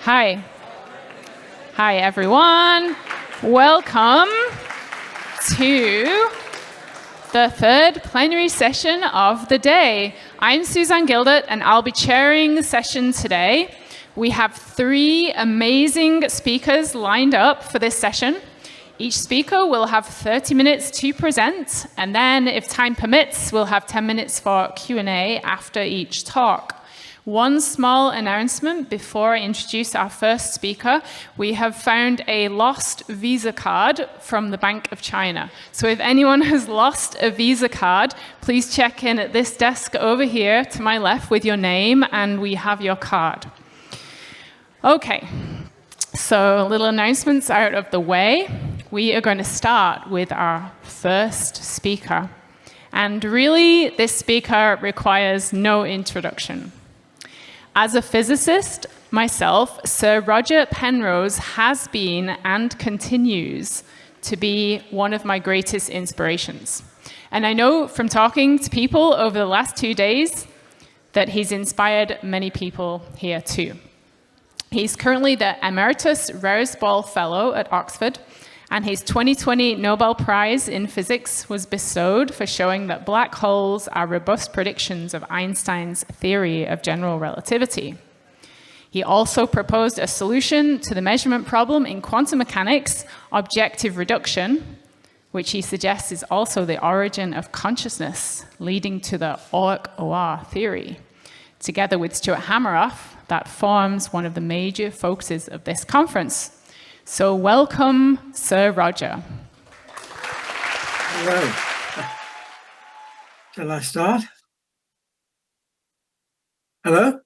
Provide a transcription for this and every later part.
Hi. Hi, everyone. Welcome to the third plenary session of the day. I'm Suzanne Gildert, and I'll be chairing the session today. We have 3 amazing speakers lined up for this session. Each speaker will have 30 minutes to present, and then, if time permits, we'll have 10 minutes for Q&A after each talk. One small announcement before I introduce our first speaker. We have found a lost Visa card from the Bank of China. So if anyone has lost a Visa card, please check in at this desk over here to my left with your name, and we have your card. Okay, so little announcements out of the way. We are going to start with our first speaker. And really, this speaker requires no introduction. As a physicist myself, Sir Roger Penrose has been and continues to be one of my greatest inspirations. And I know from talking to people over the last 2 days that he's inspired many people here too. He's currently the Emeritus Rose Ball Fellow at Oxford, and his 2020 Nobel Prize in Physics was bestowed for showing that black holes are robust predictions of Einstein's theory of general relativity. He also proposed a solution to the measurement problem in quantum mechanics, objective reduction, which he suggests is also the origin of consciousness, leading to the OR theory. Together with Stuart Hameroff, that forms one of the major focuses of this conference. So welcome, Sir Roger. Hello. Shall I start? Hello?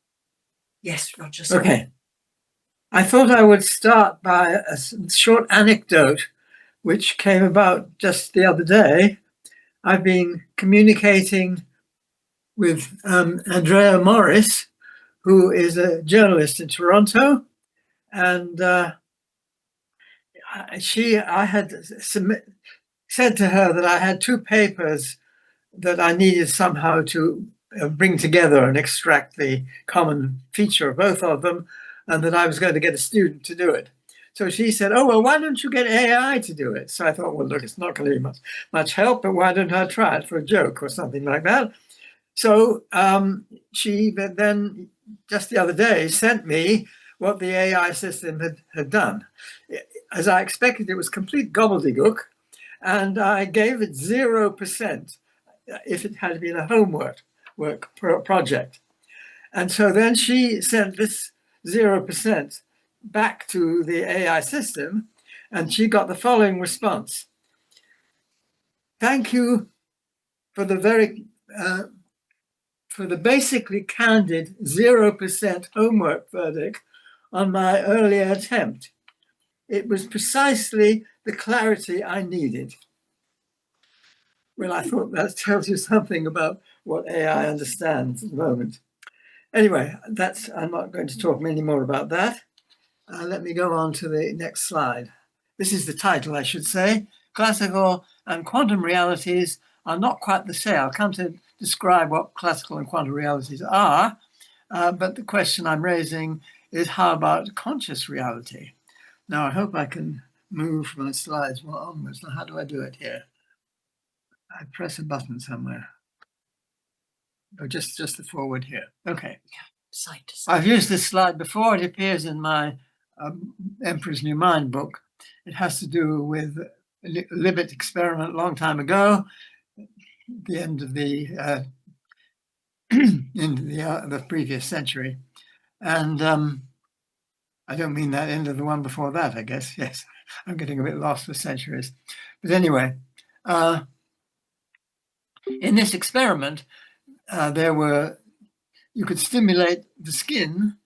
Yes, Roger. Okay. I thought I would start by a short anecdote which came about just the other day. I've been communicating with Andrea Morris, who is a journalist in Toronto, and I had said to her that I had 2 papers that I needed somehow to bring together and extract the common feature of both of them, and that I was going to get a student to do it. So she said, "Oh, well, why don't you get AI to do it?" So I thought, well, look, it's not going to be much help, but why don't I try it for a joke or something like that? So she then, just the other day, sent me what the AI system had done. As I expected, it was complete gobbledygook, and I gave it 0% if it had been a homework project. And so then she sent this 0% back to the AI system, and she got the following response. "Thank you for the basically candid 0% homework verdict on my earlier attempt. It was precisely the clarity I needed." Well, I thought that tells you something about what AI understands at the moment. Anyway, I'm not going to talk many more about that. Let me go on to the next slide. This is the title, I should say. Classical and quantum realities are not quite the same. I'll come to describe what classical and quantum realities are, but the question I'm raising is, how about conscious reality? Now, I hope I can move my slides more onwards. Now, how do I do it here? I press a button somewhere. Oh, just the forward here. Okay. Yeah, side to side. I've used this slide before. It appears in my Emperor's New Mind book. It has to do with a Libet experiment a long time ago, the end of the the previous century. And I don't mean that end of the one before that, I guess. Yes, I'm getting a bit lost with centuries. But anyway, in this experiment, you could stimulate the skin,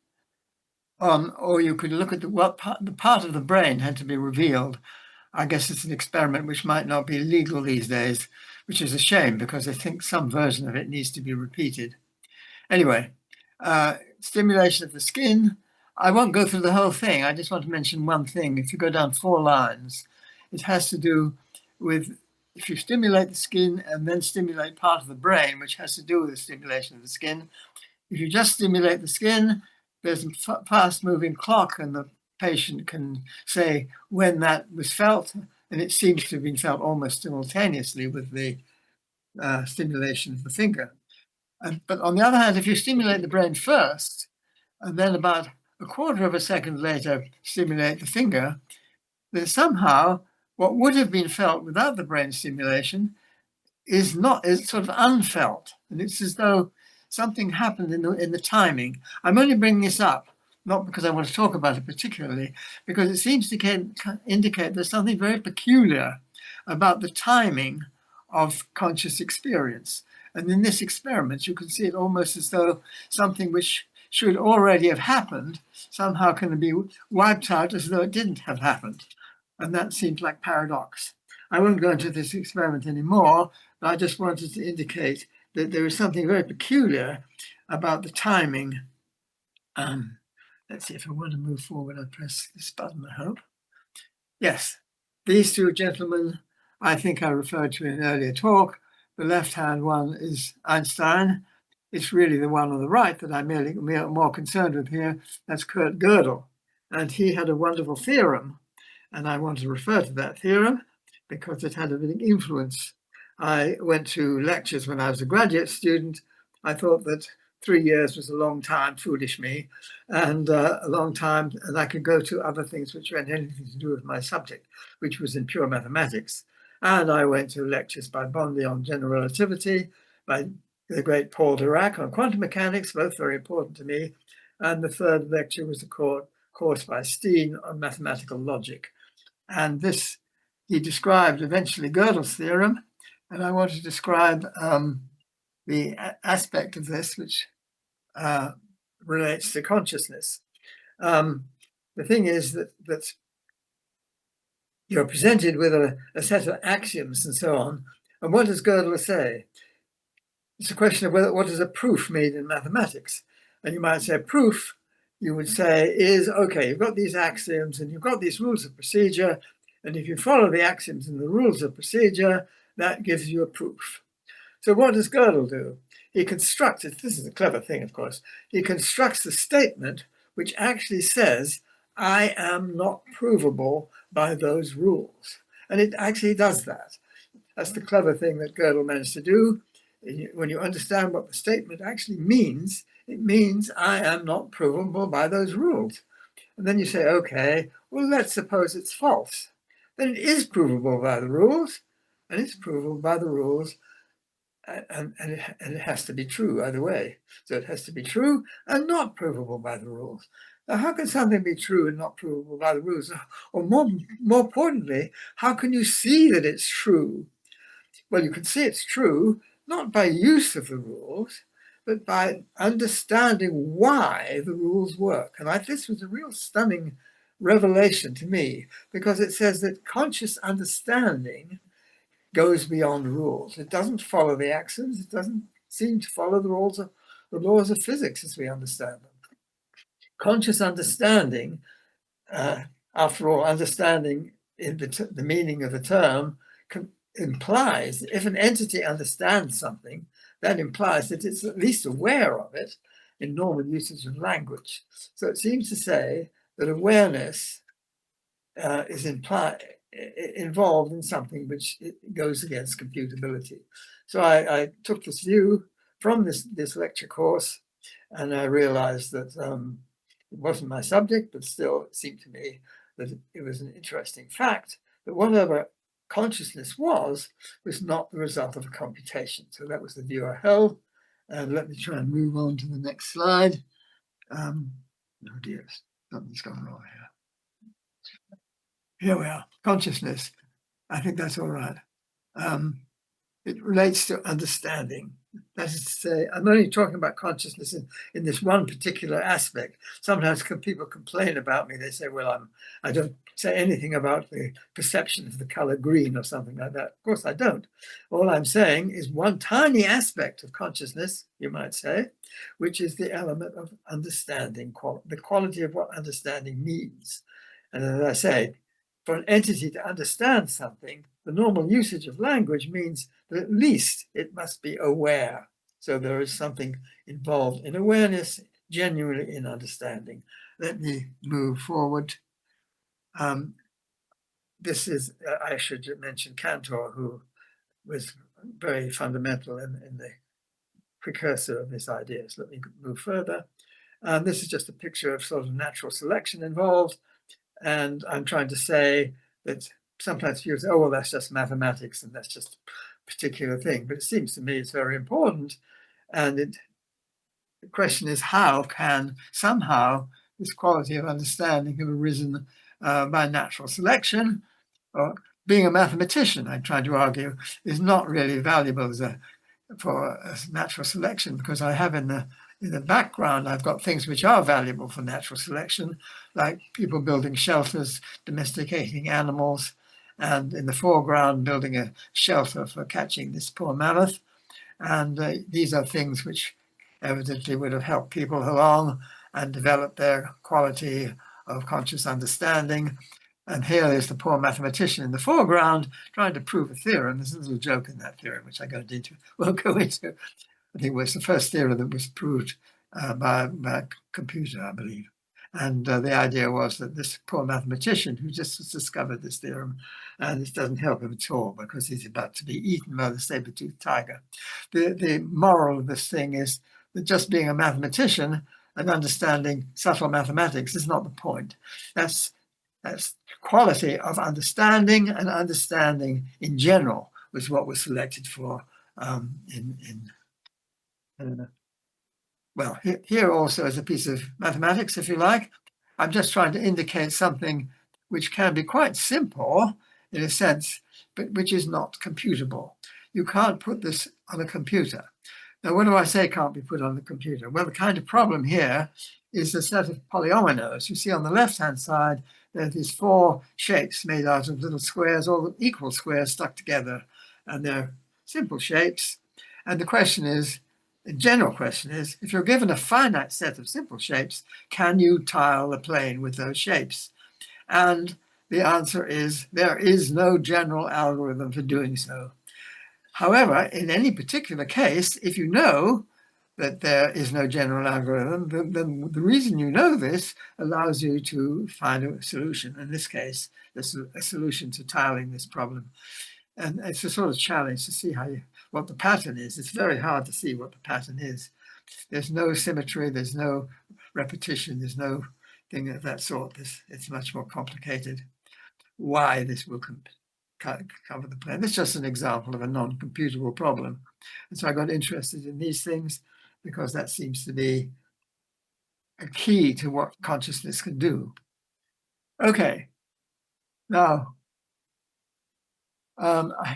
or you could look at the part of the brain had to be revealed. I guess it's an experiment which might not be legal these days, which is a shame because I think some version of it needs to be repeated. Anyway, stimulation of the skin. I won't go through the whole thing. I just want to mention one thing. If you go down 4 lines, it has to do with, if you stimulate the skin and then stimulate part of the brain, which has to do with the stimulation of the skin. If you just stimulate the skin, there's a fast-moving clock, and the patient can say when that was felt, and it seems to have been felt almost simultaneously with the stimulation of the finger. But on the other hand, if you stimulate the brain first, and then about a quarter of a second later stimulate the finger, then somehow what would have been felt without the brain stimulation is sort of unfelt. And it's as though something happened in the timing. I'm only bringing this up, not because I want to talk about it particularly, because it seems to indicate there's something very peculiar about the timing of conscious experience. And in this experiment, you can see it almost as though something which should already have happened somehow can be wiped out as though it didn't have happened. And that seems like paradox. I won't go into this experiment anymore, but I just wanted to indicate that there is something very peculiar about the timing. Let's see, if I want to move forward, I press this button, I hope. Yes, these two gentlemen, I think I referred to in an earlier talk. The left-hand one is Einstein. It's really the one on the right that I'm more concerned with here. That's Kurt Gödel. And he had a wonderful theorem. And I want to refer to that theorem because it had a big influence. I went to lectures when I was a graduate student. I thought that 3 years was a long time, foolish me, and a long time, and I could go to other things which had anything to do with my subject, which was in pure mathematics. And I went to lectures by Bondi on general relativity, by the great Paul Dirac on quantum mechanics, both very important to me. And the third lecture was a course by Steen on mathematical logic. And this, he described eventually Gödel's theorem, and I want to describe the aspect of this which relates to consciousness. The thing is that you're presented with a set of axioms and so on, and what does Gödel say? It's a question of what is a proof made in mathematics? And you might say proof, you would say, is, okay, you've got these axioms and you've got these rules of procedure, and if you follow the axioms and the rules of procedure, that gives you a proof. So what does Gödel do? He constructs it, this is a clever thing, of course, he constructs the statement which actually says, I am not provable by those rules. And it actually does that. That's the clever thing that Gödel managed to do. When you understand what the statement actually means, it means I am not provable by those rules. And then you say, okay, well, let's suppose it's false. Then it is provable by the rules, and it's provable by the rules, and it has to be true either way. So it has to be true and not provable by the rules. Now, how can something be true and not provable by the rules? Or more importantly, how can you see that it's true? Well, you can see it's true not by use of the rules, but by understanding why the rules work. And this was a real stunning revelation to me, because it says that conscious understanding goes beyond rules. It doesn't follow the axioms. It doesn't seem to follow the laws of physics as we understand them. Conscious understanding, after all, understanding in the meaning of the term implies that if an entity understands something, that implies that it's at least aware of it in normal usage of language. So it seems to say that awareness is involved in something which goes against computability. So I took this view from this lecture course, and I realized that it wasn't my subject, but still it seemed to me that it was an interesting fact that whatever consciousness was not the result of a computation. So that was the view I held. And let me try and move on to the next slide. Oh dear, something's gone wrong here. Here we are, consciousness. I think that's all right. It relates to understanding. That is to say, I'm only talking about consciousness in this one particular aspect. Sometimes people complain about me. They say, well, I don't say anything about the perception of the color green or something like that. Of course, I don't. All I'm saying is one tiny aspect of consciousness, you might say, which is the element of understanding, the quality of what understanding means. And as I say, for an entity to understand something, the normal usage of language means that at least it must be aware. So there is something involved in awareness genuinely in understanding. Let me move forward. This is, I should mention Cantor, who was very fundamental in the precursor of his ideas. Let me move further. This is just a picture of sort of natural selection involved. And I'm trying to say that sometimes people say, oh, well, that's just mathematics and that's just a particular thing. But it seems to me it's very important. And the question is, how can somehow this quality of understanding have arisen by natural selection? Or being a mathematician, I'm trying to argue, is not really valuable for natural selection, because I have in the background, I've got things which are valuable for natural selection, like people building shelters, domesticating animals, and in the foreground, building a shelter for catching this poor mammoth. And these are things which evidently would have helped people along and develop their quality of conscious understanding. And here is the poor mathematician in the foreground trying to prove a theorem. There's a little joke in that theorem, which I won't go into. I think it was the first theorem that was proved by a computer, I believe. And the idea was that this poor mathematician who just discovered this theorem, and this doesn't help him at all because he's about to be eaten by the saber-toothed tiger. The moral of this thing is that just being a mathematician and understanding subtle mathematics is not the point. That's quality of understanding, and understanding in general was what was selected for well, here also is a piece of mathematics, if you like. I'm just trying to indicate something which can be quite simple in a sense, but which is not computable. You can't put this on a computer. Now, what do I say can't be put on the computer? Well, the kind of problem here is a set of polyominoes. You see on the left-hand side, there are these four shapes made out of little squares, all equal squares stuck together, and they're simple shapes. And the question is, the general question is, if you're given a finite set of simple shapes, can you tile the plane with those shapes? And the answer is, there is no general algorithm for doing so. However, in any particular case, if you know that there is no general algorithm, then the reason you know this allows you to find a solution. In this case, there's a solution to tiling this problem. And it's a sort of challenge to see what the pattern is. It's very hard to see what the pattern is. There's no symmetry, there's no repetition, there's no thing of that sort. It's much more complicated. Why this will cover the plane. It's just an example of a non-computable problem. And so I got interested in these things because that seems to be a key to what consciousness can do. Okay, now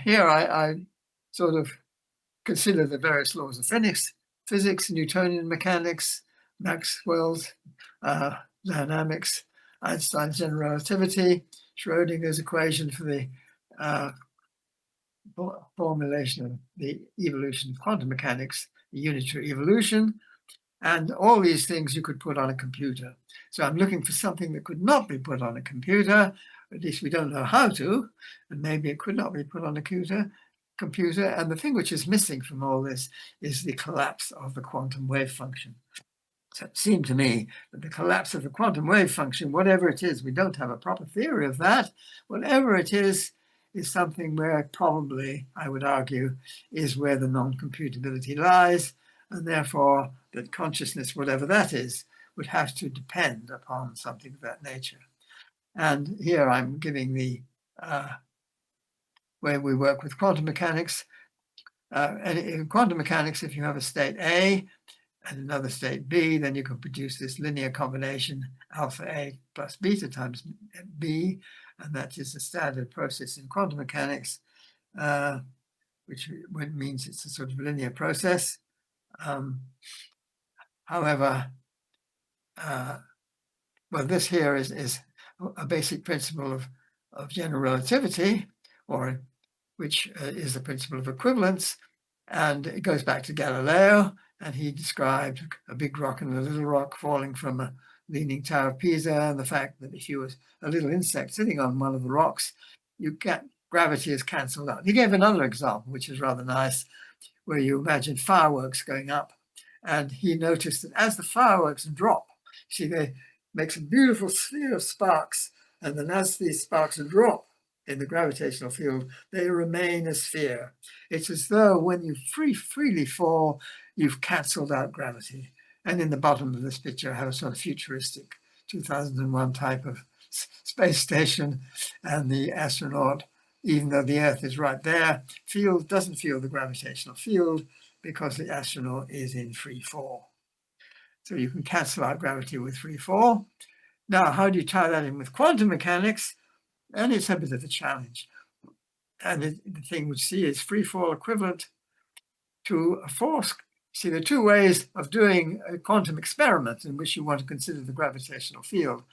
here I sort of consider the various laws of physics, Newtonian mechanics, Maxwell's dynamics, Einstein's general relativity, Schrodinger's equation for the formulation of the evolution of quantum mechanics, the unitary evolution, and all these things you could put on a computer. So I'm looking for something that could not be put on a computer, at least we don't know how to, and maybe it could not be put on a computer. And the thing which is missing from all this is the collapse of the quantum wave function. So it seemed to me that the collapse of the quantum wave function, whatever it is, we don't have a proper theory of that, whatever it is something where probably, I would argue, is where the non-computability lies, and therefore that consciousness, whatever that is, would have to depend upon something of that nature. And here I'm giving the way we work with quantum mechanics. And in quantum mechanics, if you have a state A and another state B, then you can produce this linear combination alpha A plus beta times B, and that is a standard process in quantum mechanics, which means it's a sort of linear process. However, well, this here is a basic principle of general relativity, or which is the principle of equivalence, and it goes back to Galileo, and he described a big rock and a little rock falling from a leaning tower of Pisa, and the fact that if you was a little insect sitting on one of the rocks, gravity is cancelled out. He gave another example, which is rather nice, where you imagine fireworks going up, And he noticed that as the fireworks drop, see, they make a beautiful sphere of sparks, and then as these sparks drop in the gravitational field, they remain a sphere. It's as though when you freely fall, you've cancelled out gravity. And in the bottom of this picture, I have a sort of futuristic 2001 type of space station, and the astronaut, even though the Earth is right there, doesn't feel the gravitational field because the astronaut is in free fall. So you can cancel out gravity with free fall. Now, how do you tie that in with quantum mechanics? And it's a bit of a challenge. And the thing we see is free fall equivalent to a force. See, there are two ways of doing a quantum experiment in which you want to consider the gravitational field.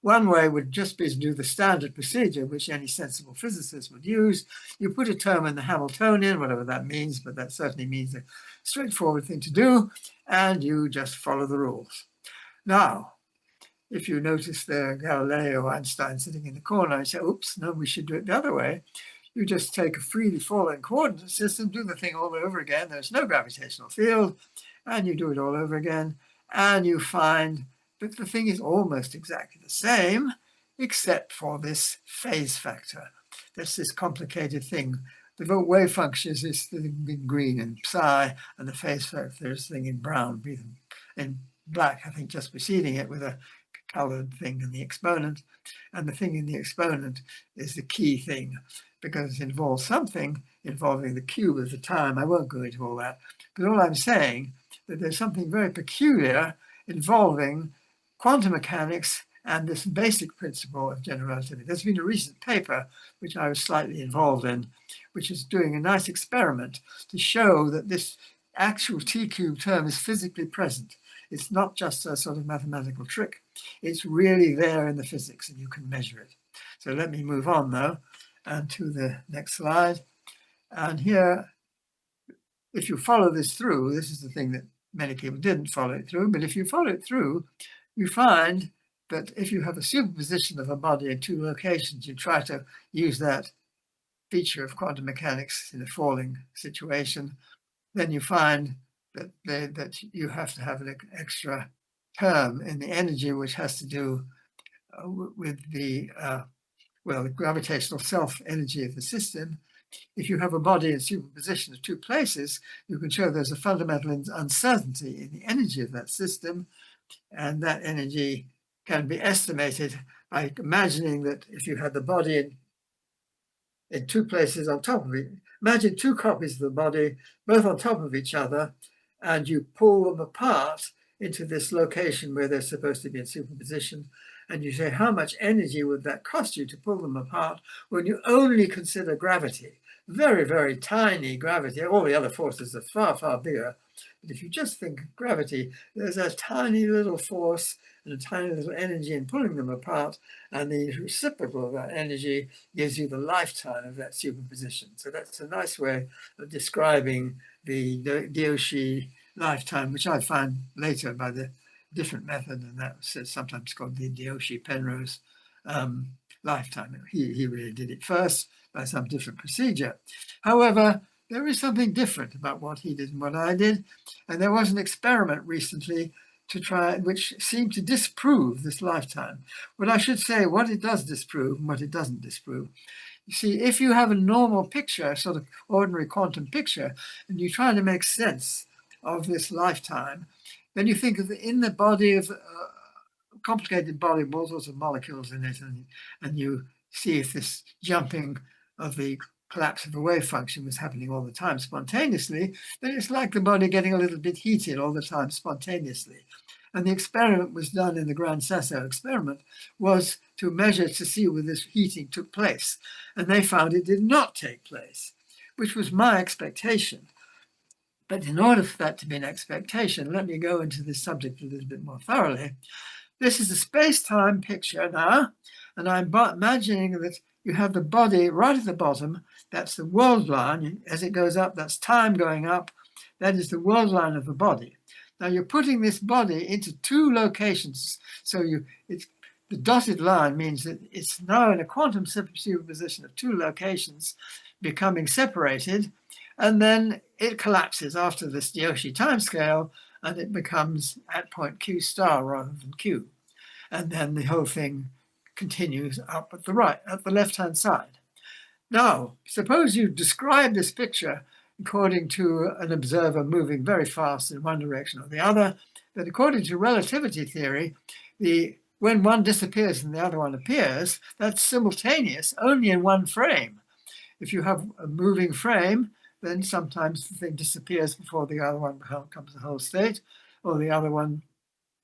One way would just be to do the standard procedure, which any sensible physicist would use. You put a term in the Hamiltonian, whatever that means, but that certainly means a straightforward thing to do, and you just follow the rules. Now, if you notice there Galileo, Einstein sitting in the corner, and say, oops, no, we should do it the other way. You just take a freely falling coordinate system, do the thing all over again. There's no gravitational field, and you do it all over again, and you find that the thing is almost exactly the same, except for this phase factor. That's this complicated thing. The wave function is this thing in green and psi, and the phase factor is this thing in brown, in black, I think, just preceding it with a colored thing in the exponent. And the thing in the exponent is the key thing, because it involves something involving the cube of the time. I won't go into all that, but all I'm saying that there's something very peculiar involving quantum mechanics and this basic principle of general relativity. There's been a recent paper, which I was slightly involved in, which is doing a nice experiment to show that this actual T cube term is physically present. It's not just a sort of mathematical trick. It's really there in the physics, and you can measure it. So let me move on, though, and to the next slide. And here, if you follow this through, this is the thing that many people didn't follow it through, but if you follow it through, you find that if you have a superposition of a body in two locations, you try to use that feature of quantum mechanics in a falling situation, then you find that you have to have an extra term in the energy, which has to do with the gravitational self-energy of the system. If you have a body in superposition of two places, you can show there's a fundamental uncertainty in the energy of that system, and that energy can be estimated by imagining that if you had the body in two places on top of it, imagine two copies of the body, both on top of each other, and you pull them apart into this location where they're supposed to be in superposition, and you say, how much energy would that cost you to pull them apart when you only consider gravity? Very, very tiny gravity. All the other forces are far, far bigger. But if you just think of gravity, there's a tiny little force and a tiny little energy in pulling them apart, and the reciprocal of that energy gives you the lifetime of that superposition. So that's a nice way of describing the Diochy lifetime, which I found later by the different method, and that was sometimes called the Diochy Penrose lifetime. He really did it first by some different procedure. However, there is something different about what he did and what I did, and there was an experiment recently to try, which seemed to disprove this lifetime. But I should say what it does disprove and what it doesn't disprove. You see, if you have a normal picture, a sort of ordinary quantum picture, and you try to make sense of this lifetime, then you think of in the body of complicated body with all sorts of molecules in it, and you see if this jumping of the collapse of a wave function was happening all the time spontaneously, then it's like the body getting a little bit heated all the time spontaneously. And the experiment was done in the Gran Sasso experiment was to measure to see whether this heating took place. And they found it did not take place, which was my expectation. But in order for that to be an expectation, let me go into this subject a little bit more thoroughly. This is a space-time picture now, and I'm imagining that you have the body right at the bottom. That's the world line. As it goes up, that's time going up. That is the world line of the body. Now you're putting this body into two locations. So the dotted line means that it's now in a quantum superposition of two locations becoming separated, and then it collapses after this Diochy timescale, and it becomes at point Q star rather than Q. And then the whole thing continues up at the right, at the left-hand side. Now, suppose you describe this picture according to an observer moving very fast in one direction or the other, but according to relativity theory, when one disappears and the other one appears, that's simultaneous only in one frame. If you have a moving frame, then sometimes the thing disappears before the other one becomes a whole state, or the other one,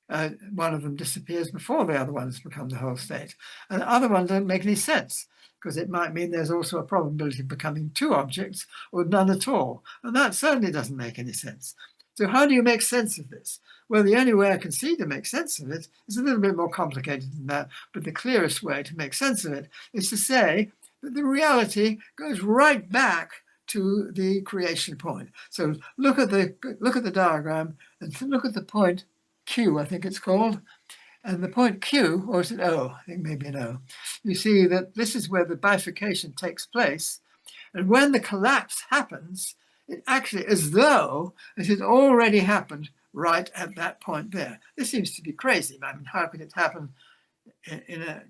one of them disappears before the other one has become the whole state. And the other ones don't make any sense, because it might mean there's also a probability of becoming two objects or none at all. And that certainly doesn't make any sense. So how do you make sense of this? Well, the only way I can see to make sense of it is a little bit more complicated than that, but the clearest way to make sense of it is to say that the reality goes right back to the creation point. So look at the diagram and look at the point Q, I think it's called. And the point Q, or is it O? I think maybe an O. You see that this is where the bifurcation takes place. And when the collapse happens, it actually as though it had already happened right at that point there. This seems to be crazy. I mean, how could it happen in a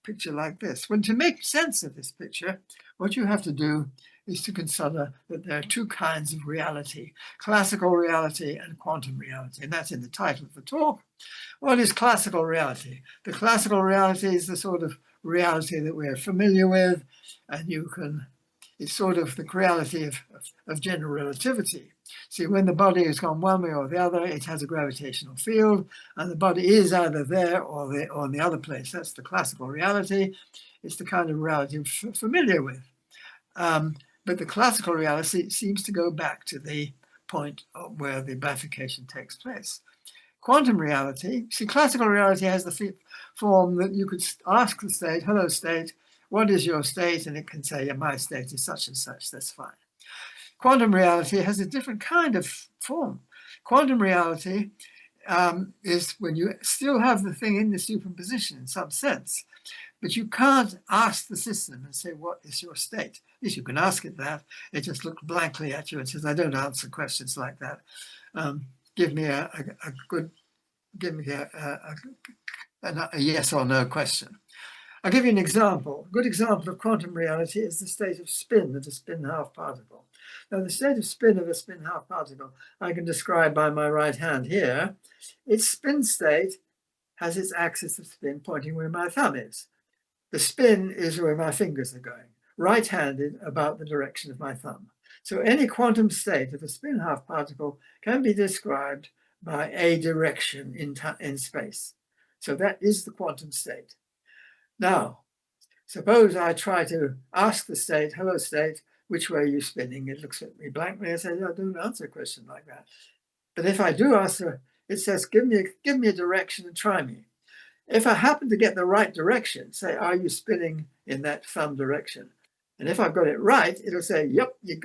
picture like this? When to make sense of this picture, what you have to do is to consider that there are two kinds of reality, classical reality and quantum reality. And that's in the title of the talk. What is classical reality? The classical reality is the sort of reality that we're familiar with, and it's sort of the reality of general relativity. See, when the body has gone one way or the other, it has a gravitational field, and the body is either there or in the other place. That's the classical reality. It's the kind of reality we're familiar with. But the classical reality seems to go back to the point where the bifurcation takes place. Quantum reality, see, classical reality has the form that you could ask the state, hello state, what is your state? And it can say, yeah, my state is such and such, that's fine. Quantum reality has a different kind of form. Quantum reality is when you still have the thing in the superposition in some sense, but you can't ask the system and say, what is your state? Yes, you can ask it that. It just looks blankly at you and says, I don't answer questions like that. Give me a yes or no question. I'll give you an example. A good example of quantum reality is the state of spin of a spin-half particle. Now, the state of spin of a spin-half particle I can describe by my right hand here. Its spin state has its axis of spin pointing where my thumb is. The spin is where my fingers are going, right-handed about the direction of my thumb. So any quantum state of a spin-half particle can be described by a direction in space. So that is the quantum state. Now, suppose I try to ask the state, hello state, which way are you spinning? It looks at me blankly and says, I don't answer a question like that. But if I do answer, it says, give me a direction and try me. If I happen to get the right direction, say, are you spinning in that thumb direction? And if I've got it right, it'll say, yep, you've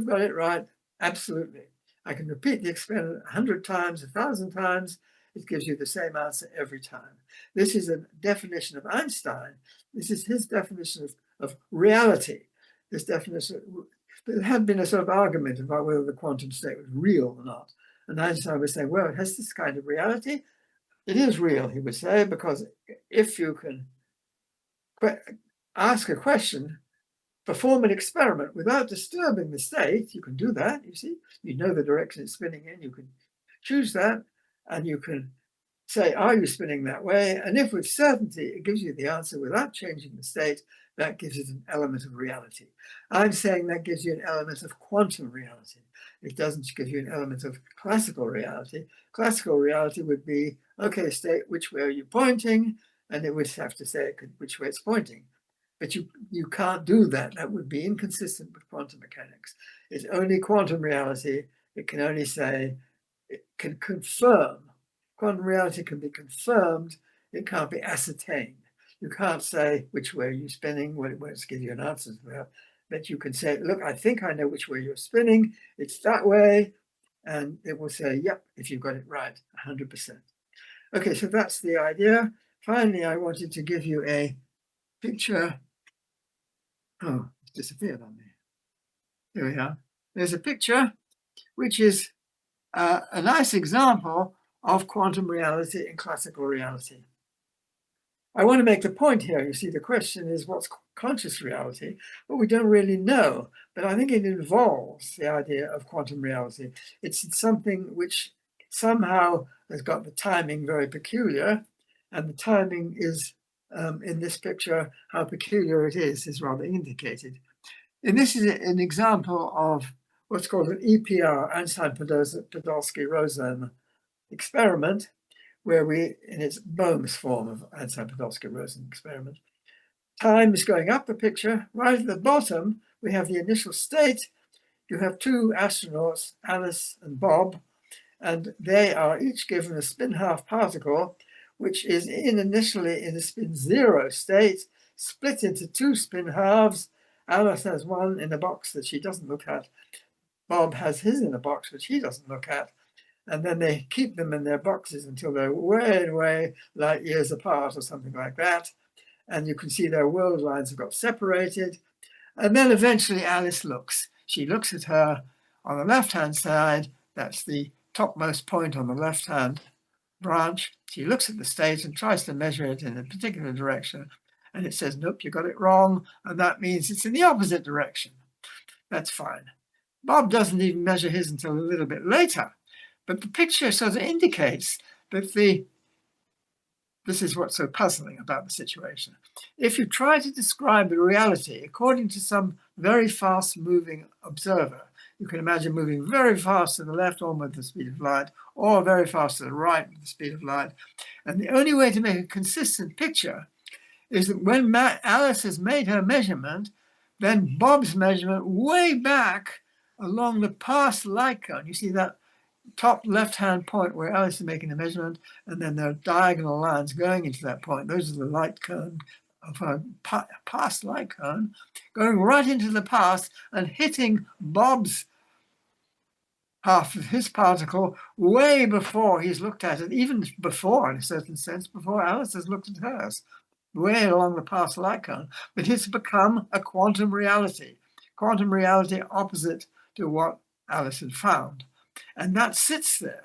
got it right, absolutely. I can repeat the experiment 100 times, 1,000 times. It gives you the same answer every time. This is a definition of Einstein. This is his definition of reality. This definition, there had been a sort of argument about whether the quantum state was real or not. And Einstein was saying, well, it has this kind of reality. It is real, he would say, because if you can ask a question, perform an experiment without disturbing the state, you can do that, you see. You know the direction it's spinning in, you can choose that, and you can say, are you spinning that way? And if with certainty it gives you the answer without changing the state, that gives it an element of reality. I'm saying that gives you an element of quantum reality. It doesn't give you an element of classical reality. Classical reality would be, okay, state, which way are you pointing? And it would have to say which way it's pointing. But you can't do that. That would be inconsistent with quantum mechanics. It's only quantum reality. It can only say, it can confirm. Quantum reality can be confirmed. It can't be ascertained. You can't say which way are you spinning, where it's give you an answer to that. But you can say, look, I think I know which way you're spinning. It's that way. And it will say, yep, if you've got it right, 100%. Okay, so that's the idea. Finally, I wanted to give you a picture. Oh, it's disappeared on me. Here we are. There's a picture, which is a nice example of quantum reality and classical reality. I want to make the point here. You see, the question is what's conscious reality? But we don't really know. But I think it involves the idea of quantum reality. It's something which somehow has got the timing very peculiar. And the timing is, in this picture, how peculiar it is rather indicated. And this is an example of what's called an EPR, Einstein-Podolsky-Rosen experiment, where we, in its Bohm's form of Einstein-Podolsky-Rosen experiment, time is going up the picture. Right at the bottom, we have the initial state. You have two astronauts, Alice and Bob, and they are each given a spin-half particle, which is initially in a spin-0 state, split into two spin-halves. Alice has one in a box that she doesn't look at. Bob has his in a box which he doesn't look at. And then they keep them in their boxes until they're way light years apart or something like that. And you can see their world lines have got separated. And then eventually Alice looks. She looks at her on the left-hand side. That's the topmost point on the left-hand branch. She looks at the state and tries to measure it in a particular direction. And it says, nope, you got it wrong. And that means it's in the opposite direction. That's fine. Bob doesn't even measure his until a little bit later. But the picture sort of indicates that this is what's so puzzling about the situation. If you try to describe the reality according to some very fast-moving observer, you can imagine moving very fast to the left, almost the speed of light, or very fast to the right with the speed of light. And the only way to make a consistent picture is that when Alice has made her measurement, then Bob's measurement way back along the past light cone. You see that top left-hand point where Alice is making the measurement, and then there are diagonal lines going into that point. Those are the light cone of a past light cone, going right into the past and hitting Bob's half of his particle way before he's looked at it, even before, in a certain sense, before Alice has looked at hers, way along the past light cone. But it's become a quantum reality opposite to what Alice had found. And that sits there.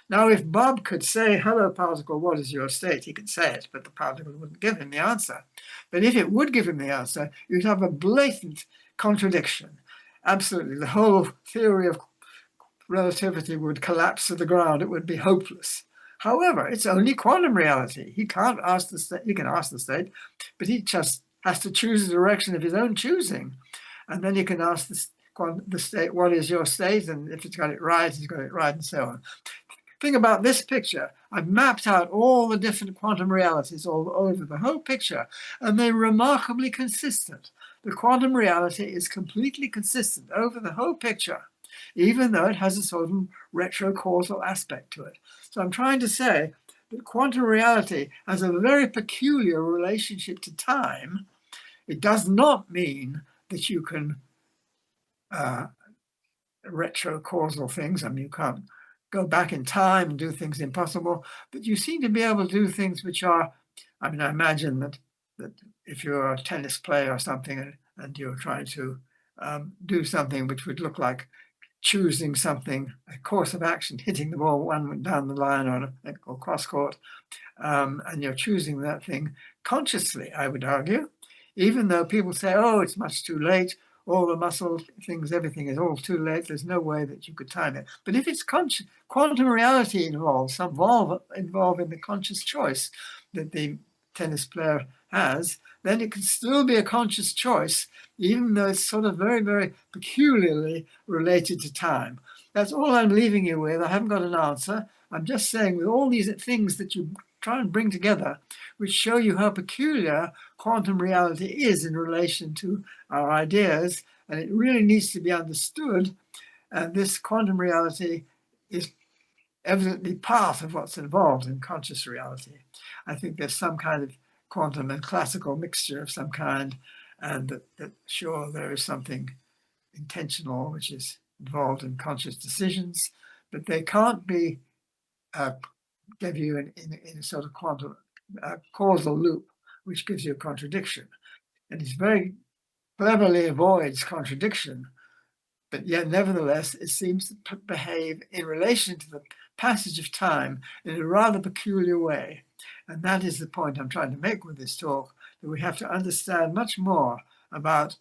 Now, if Bob could say, hello, particle, what is your state? He could say it, but the particle wouldn't give him the answer. But if it would give him the answer, you'd have a blatant contradiction. Absolutely. The whole theory of relativity would collapse to the ground. It would be hopeless. However, it's only quantum reality. He can't ask the state. He can ask the state, but he just has to choose a direction of his own choosing. And then you can ask the state, what is your state? And if it's got it right, he's got it right, and so on. Think about this picture. I've mapped out all the different quantum realities all over the whole picture, and they're remarkably consistent. The quantum reality is completely consistent over the whole picture, even though it has a sort of retrocausal aspect to it. So I'm trying to say that quantum reality has a very peculiar relationship to time. It does not mean that you can retrocausal things. I mean, you can't go back in time and do things impossible, but you seem to be able to do things which are, I mean, I imagine that if you're a tennis player or something and you're trying to do something which would look like choosing something, a course of action, hitting the ball one down the line or cross court, and you're choosing that thing consciously, I would argue, even though people say, oh, it's much too late, all the muscle things, everything is all too late, there's no way that you could time it. But if it's quantum reality involved in the conscious choice that the tennis player has, then it can still be a conscious choice, even though it's sort of very, very peculiarly related to time. That's all I'm leaving you with. I haven't got an answer. I'm just saying with all these things that you try and bring together, which show you how peculiar quantum reality is in relation to our ideas, and it really needs to be understood. And this quantum reality is evidently part of what's involved in conscious reality. I think there's some kind of quantum and classical mixture of some kind, and that sure, there is something intentional which is involved in conscious decisions, but they can't be give you in a sort of quantum causal loop, which gives you a contradiction. And it very cleverly avoids contradiction but yet nevertheless it seems to behave in relation to the passage of time in a rather peculiar way. And that is the point I'm trying to make with this talk, that we have to understand much more about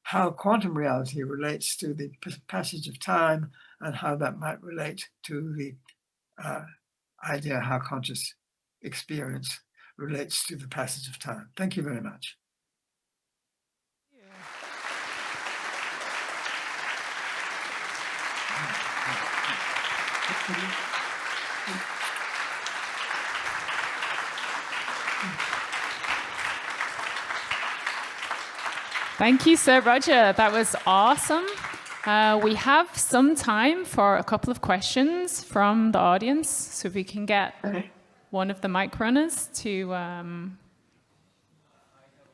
how quantum reality relates to the passage of time and how that might relate to the idea how conscious experience relates to the passage of time. Thank you very much. Thank you, Sir Roger. That was awesome. We have some time for a couple of questions from the audience, so if we can get one of the mic runners to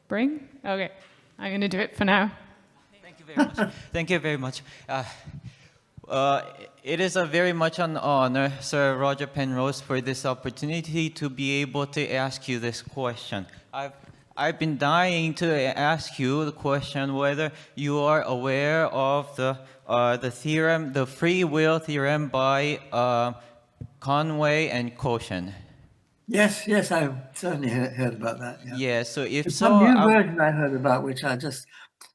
bring. Okay, I'm going to do it for now. Thank you very much. Thank you very much. It is very much an honor, Sir Roger Penrose, for this opportunity to be able to ask you this question. I've been dying to ask you the question whether you are aware of the theorem, the free will theorem by Conway and Cauchy. Yes, I've certainly heard about that. Yeah. Yeah, so if There's so, some new version I heard about, which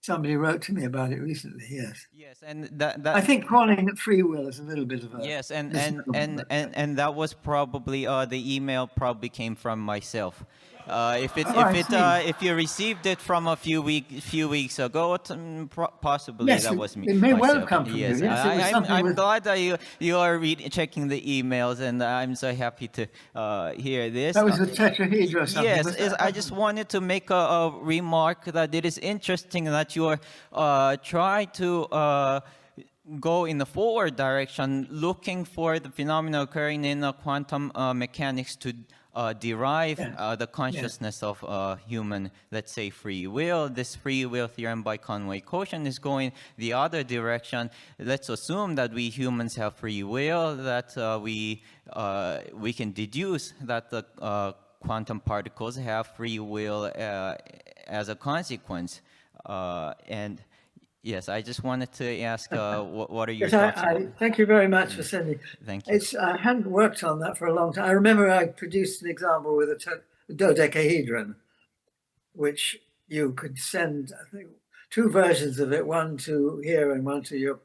somebody wrote to me about it recently. Yes. Yes, and that I think calling it free will is a little bit of a yes, and that was probably the email probably came from myself. If you received it from a few weeks ago, possibly yes, that was me. It may well myself. come from yes, you. Yes, I'm glad that you are checking the emails, and I'm so happy to hear this. That was a tetrahedra or something. Yes, I just wanted to make a remark that it is interesting that you are trying to go in the forward direction, looking for the phenomena occurring in quantum mechanics to derive the consciousness of human, let's say, free will. This free will theorem by Conway-Cauchy is going the other direction. Let's assume that we humans have free will, that we can deduce that the quantum particles have free will as a consequence. And yes, I just wanted to ask, what are your thoughts? Thank you very much for sending. Thank you. I hadn't worked on that for a long time. I remember I produced an example with a dodecahedron, which you could send, I think, two versions of it, one to here and one to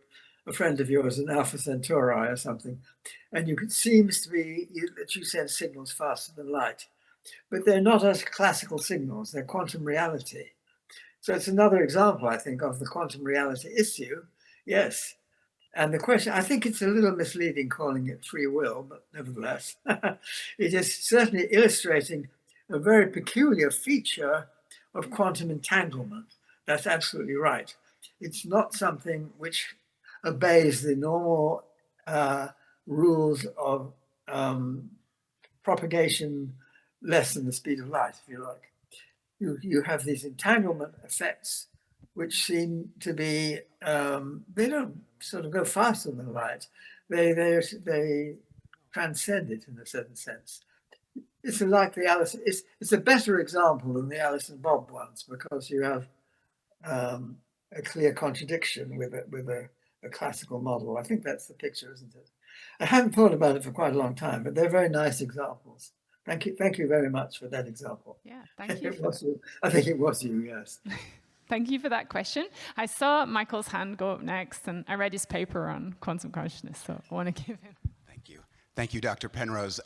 a friend of yours in Alpha Centauri or something. And it seems to be that you send signals faster than light. But they're not as classical signals, they're quantum reality. So it's another example, I think, of the quantum reality issue. Yes. And the question, I think it's a little misleading calling it free will, but nevertheless, it is certainly illustrating a very peculiar feature of quantum entanglement. That's absolutely right. It's not something which obeys the normal rules of propagation less than the speed of light, if you like. You have these entanglement effects, which seem to be, they don't sort of go faster than light. They transcend it in a certain sense. It's like the Alice, it's a better example than the Alice and Bob ones, because you have a clear contradiction with a classical model. I think that's the picture, isn't it? I haven't thought about it for quite a long time, but they're very nice examples. Thank you very much for that example. Yeah, thank you. I think it was you, yes. Thank you for that question. I saw Michael's hand go up next, and I read his paper on quantum consciousness, so I want to give him. Thank you. Thank you, Dr. Penrose.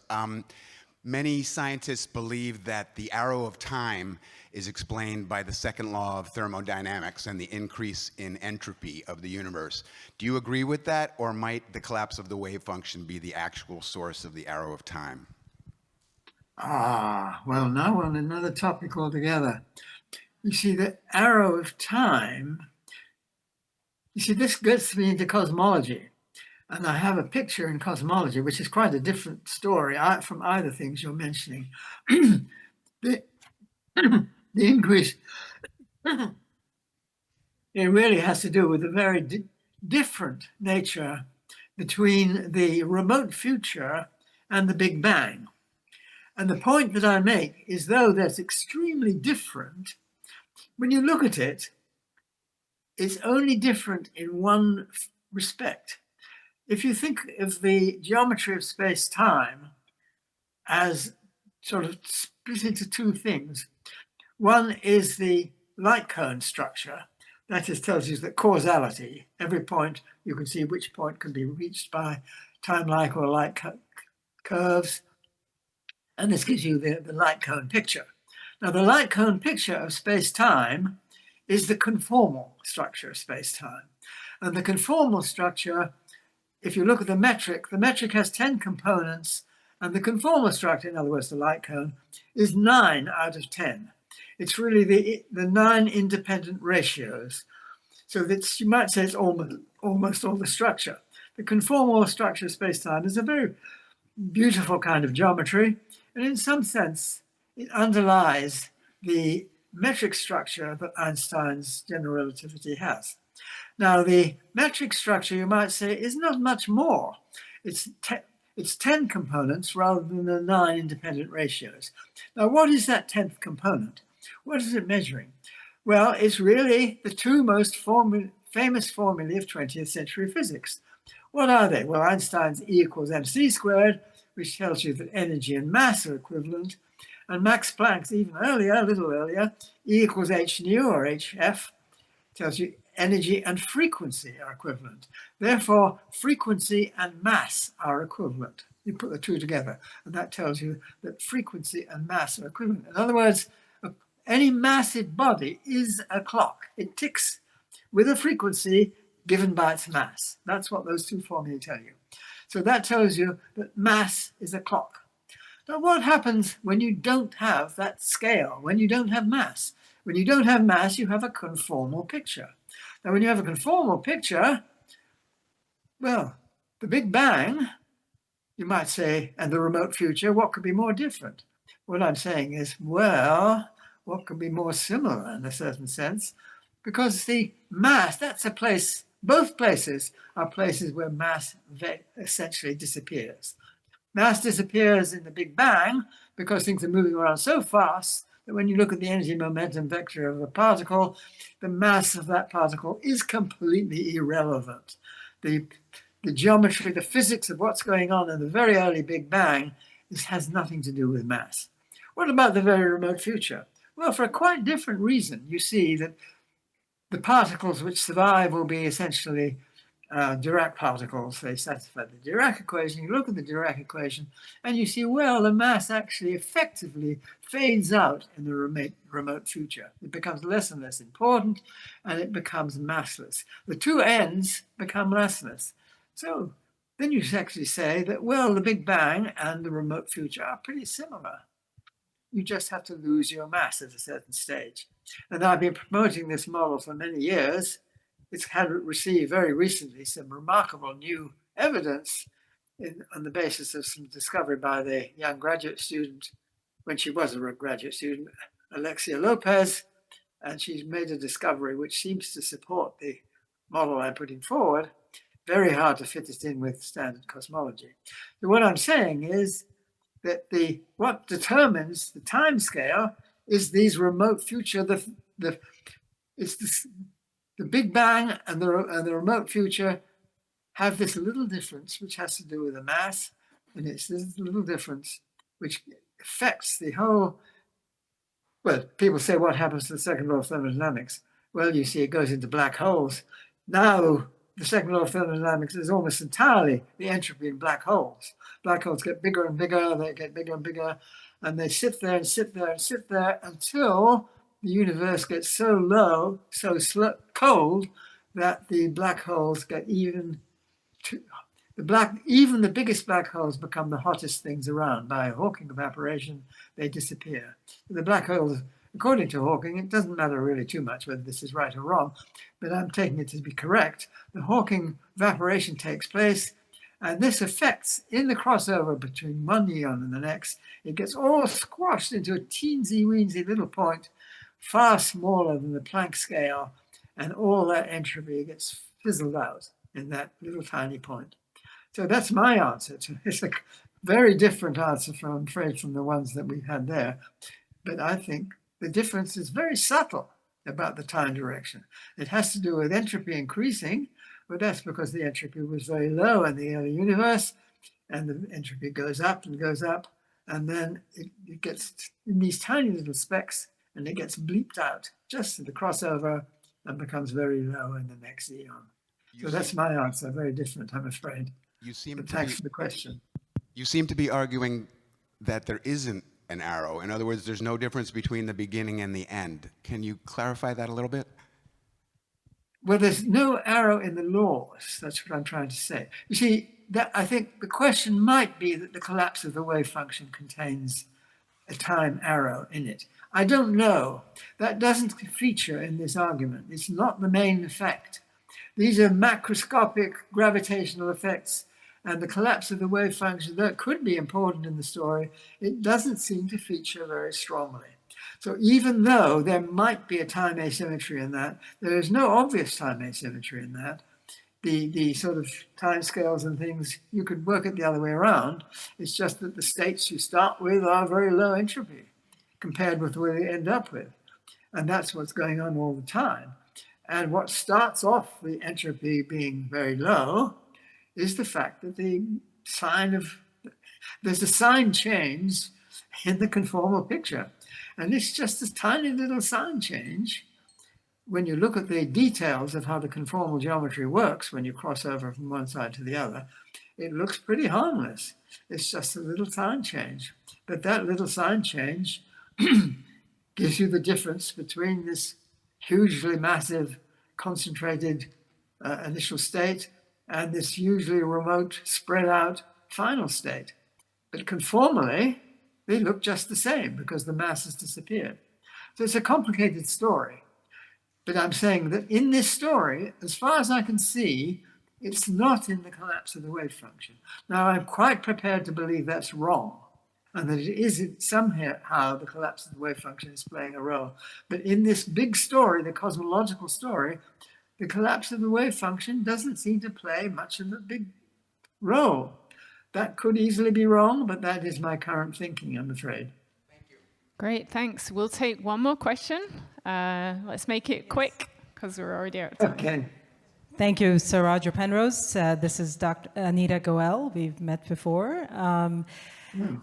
Many scientists believe that the arrow of time is explained by the second law of thermodynamics and the increase in entropy of the universe. Do you agree with that, or might the collapse of the wave function be the actual source of the arrow of time? Well, now we're on another topic altogether. You see, the arrow of time, this gets me into cosmology. And I have a picture in cosmology, which is quite a different story from either things you're mentioning. The increase, it really has to do with a very different nature between the remote future and the Big Bang. And the point that I make is, though that's extremely different, when you look at it, it's only different in one respect. If you think of the geometry of space-time as sort of split into two things, one is the light cone structure. That just tells you that causality, every point, you can see which point can be reached by time-like or light curves. And this gives you the light cone picture. Now, the light cone picture of space-time is the conformal structure of space-time. And the conformal structure, if you look at the metric has 10 components, and the conformal structure, in other words, the light cone, is 9 out of 10. It's really the 9 independent ratios. So that you might say it's almost all the structure. The conformal structure of space-time is a very beautiful kind of geometry, and in some sense, it underlies the metric structure that Einstein's general relativity has. Now, the metric structure, you might say, is not much more. It's 10 components rather than the 9 independent ratios. Now, what is that 10th component? What is it measuring? Well, it's really the two most famous formulae of 20th century physics. What are they? Well, Einstein's E equals mc squared, which tells you that energy and mass are equivalent, and Max Planck's even earlier, a little earlier, E equals h nu or hf, tells you energy and frequency are equivalent. Therefore, frequency and mass are equivalent. You put the two together, and that tells you that frequency and mass are equivalent. In other words, any massive body is a clock. It ticks with a frequency given by its mass. That's what those two formulae tell you. So that tells you that mass is a clock. Now, what happens when you don't have that scale, when you don't have mass? When you don't have mass, you have a conformal picture. Now, when you have a conformal picture, well, the Big Bang, you might say, and the remote future, what could be more different? What I'm saying is, well, what could be more similar in a certain sense? Because the mass, that's a place, both places are places where mass essentially disappears. Mass disappears in the Big Bang because things are moving around so fast that when you look at the energy momentum vector of a particle, the mass of that particle is completely irrelevant. The geometry, the physics of what's going on in the very early Big Bang has nothing to do with mass. What about the very remote future? Well, for a quite different reason. You see that the particles which survive will be essentially Dirac particles. They satisfy the Dirac equation. You look at the Dirac equation and you see, well, the mass actually effectively fades out in the remote future. It becomes less and less important, and it becomes massless. The two ends become massless. So then you actually say that, well, the Big Bang and the remote future are pretty similar. You just have to lose your mass at a certain stage. And I've been promoting this model for many years. It's had received very recently some remarkable new evidence on the basis of some discovery by the young graduate student, when she was a graduate student, Alexia Lopez, and she's made a discovery which seems to support the model I'm putting forward. Very hard to fit it in with standard cosmology. So what I'm saying is that what determines the time scale is these remote future, the Big Bang and the remote future have this little difference which has to do with the mass, and it's this little difference which affects the whole. Well, people say, what happens to the second law of thermodynamics? Well, you see, it goes into black holes. Now, the second law of thermodynamics is almost entirely the entropy in black holes. Black holes get bigger and bigger, they get bigger and bigger, and they sit there and sit there and sit there until the universe gets so low, so cold, that the black holes get even the biggest black holes become the hottest things around. By Hawking evaporation, they disappear. The black holes, according to Hawking, it doesn't matter really too much whether this is right or wrong, but I'm taking it to be correct. The Hawking evaporation takes place, and this affects, in the crossover between one neon and the next, it gets all squashed into a teensy-weensy little point, far smaller than the Planck scale, and all that entropy gets fizzled out in that little tiny point. So that's my answer. It's a very different answer, I'm afraid, from the ones that we've had there. But I think the difference is very subtle. about the time direction. It has to do with entropy increasing, but that's because the entropy was very low in the early universe, and the entropy goes up, and then it gets in these tiny little specks, and it gets bleeped out just at the crossover and becomes very low in the next eon. So that's my answer. Very different, I'm afraid. But thanks for the question. You seem to be arguing that there isn't an arrow. In other words, there's no difference between the beginning and the end. Can you clarify that a little bit? Well, there's no arrow in the laws. That's what I'm trying to say. You see, I think the question might be that the collapse of the wave function contains a time arrow in it. I don't know. That doesn't feature in this argument. It's not the main effect. These are macroscopic gravitational effects, and the collapse of the wave function, that could be important in the story, it doesn't seem to feature very strongly. So even though there might be a time asymmetry in that, there is no obvious time asymmetry in that. The sort of time scales and things, you could work it the other way around. It's just that the states you start with are very low entropy compared with where they end up with. And that's what's going on all the time. And what starts off the entropy being very low is the fact that there's a sign change in the conformal picture. And it's just a tiny little sign change. When you look at the details of how the conformal geometry works, when you cross over from one side to the other, it looks pretty harmless. It's just a little sign change. But that little sign change gives you the difference between this hugely massive concentrated initial state and this hugely remote spread out final state. But conformally, they look just the same because the mass has disappeared. So it's a complicated story. But I'm saying that in this story, as far as I can see, it's not in the collapse of the wave function. Now, I'm quite prepared to believe that's wrong, and that it is somehow the collapse of the wave function is playing a role. But in this big story, the cosmological story, the collapse of the wave function doesn't seem to play much of a big role. That could easily be wrong, but that is my current thinking, I'm afraid. Thank you. Great, thanks. We'll take one more question. Let's make it quick because we're already out of time. Okay. Thank you, Sir Roger Penrose. This is Dr. Anita Goel. We've met before.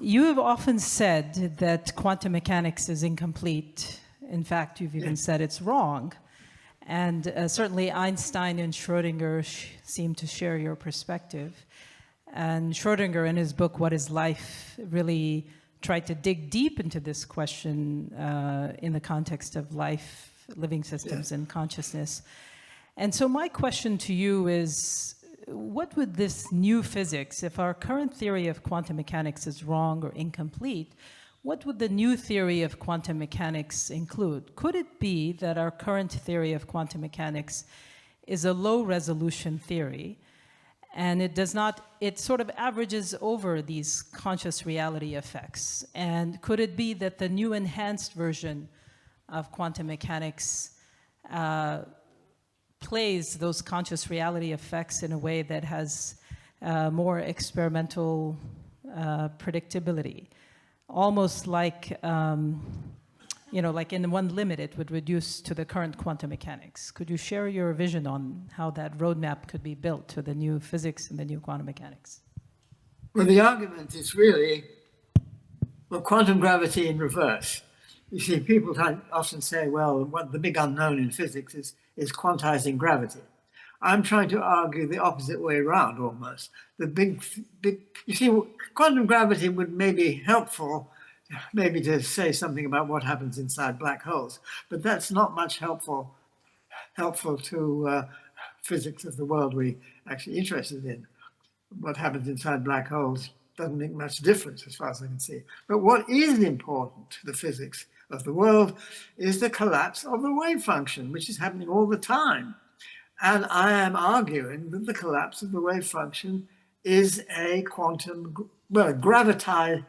You have often said that quantum mechanics is incomplete. In fact, you've even said it's wrong. And certainly Einstein and Schrödinger seem to share your perspective. And Schrödinger, in his book, What is Life, really tried to dig deep into this question in the context of life, living systems, and consciousness. And so my question to you is, what would this new physics, if our current theory of quantum mechanics is wrong or incomplete, what would the new theory of quantum mechanics include? Could it be that our current theory of quantum mechanics is a low-resolution theory, and it sort of averages over these conscious reality effects? And could it be that the new enhanced version of quantum mechanics plays those conscious reality effects in a way that has more experimental predictability? Almost like, like in one limit, it would reduce to the current quantum mechanics. Could you share your vision on how that roadmap could be built to the new physics and the new quantum mechanics? Well, the argument is really, quantum gravity in reverse. You see, people often say, well, what the big unknown in physics is quantizing gravity. I'm trying to argue the opposite way around almost. You see, quantum gravity would maybe helpful, maybe to say something about what happens inside black holes, but that's not much helpful to physics of the world we're actually interested in. What happens inside black holes doesn't make much difference as far as I can see. But what is important to the physics of the world is the collapse of the wave function, which is happening all the time. And I am arguing that the collapse of the wave function is a gravitization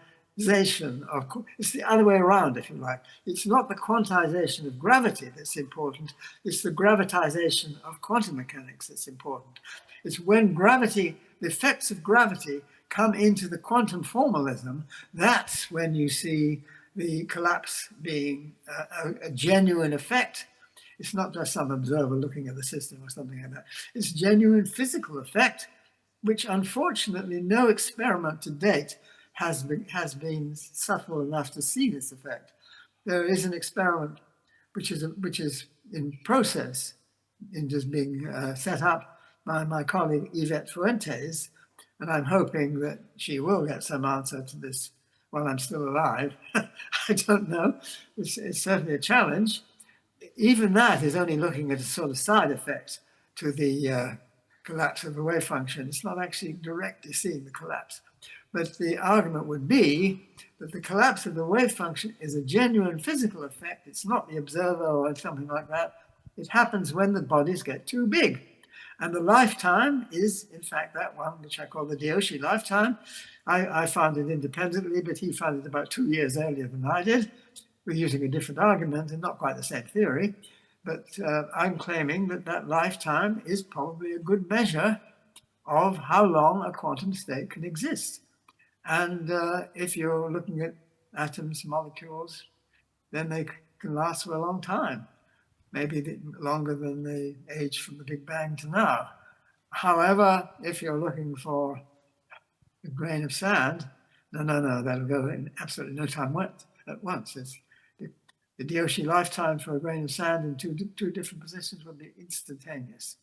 of, it's the other way around, if you like. It's not the quantization of gravity that's important, it's the gravitization of quantum mechanics that's important. It's when gravity, the effects of gravity come into the quantum formalism, that's when you see the collapse being a genuine effect. It's not just some observer looking at the system or something like that. It's genuine physical effect, which unfortunately no experiment to date has been subtle enough to see this effect. There is an experiment which is in process, in just being set up by my colleague Yvette Fuentes, and I'm hoping that she will get some answer to this while I'm still alive. I don't know. It's certainly a challenge. Even that is only looking at a sort of side effect to the collapse of the wave function. It's not actually directly seeing the collapse. But the argument would be that the collapse of the wave function is a genuine physical effect. It's not the observer or something like that. It happens when the bodies get too big. And the lifetime is, in fact, that one, which I call the Dioschi lifetime. I found it independently, but he found it about 2 years earlier than I did. We're using a different argument and not quite the same theory. But I'm claiming that that lifetime is probably a good measure of how long a quantum state can exist. And if you're looking at atoms, molecules, then they can last for a long time, maybe longer than the age from the Big Bang to now. However, if you're looking for a grain of sand, no, that'll go in absolutely no time at once. It's the Dioschi lifetime for a grain of sand in two different positions would be instantaneous.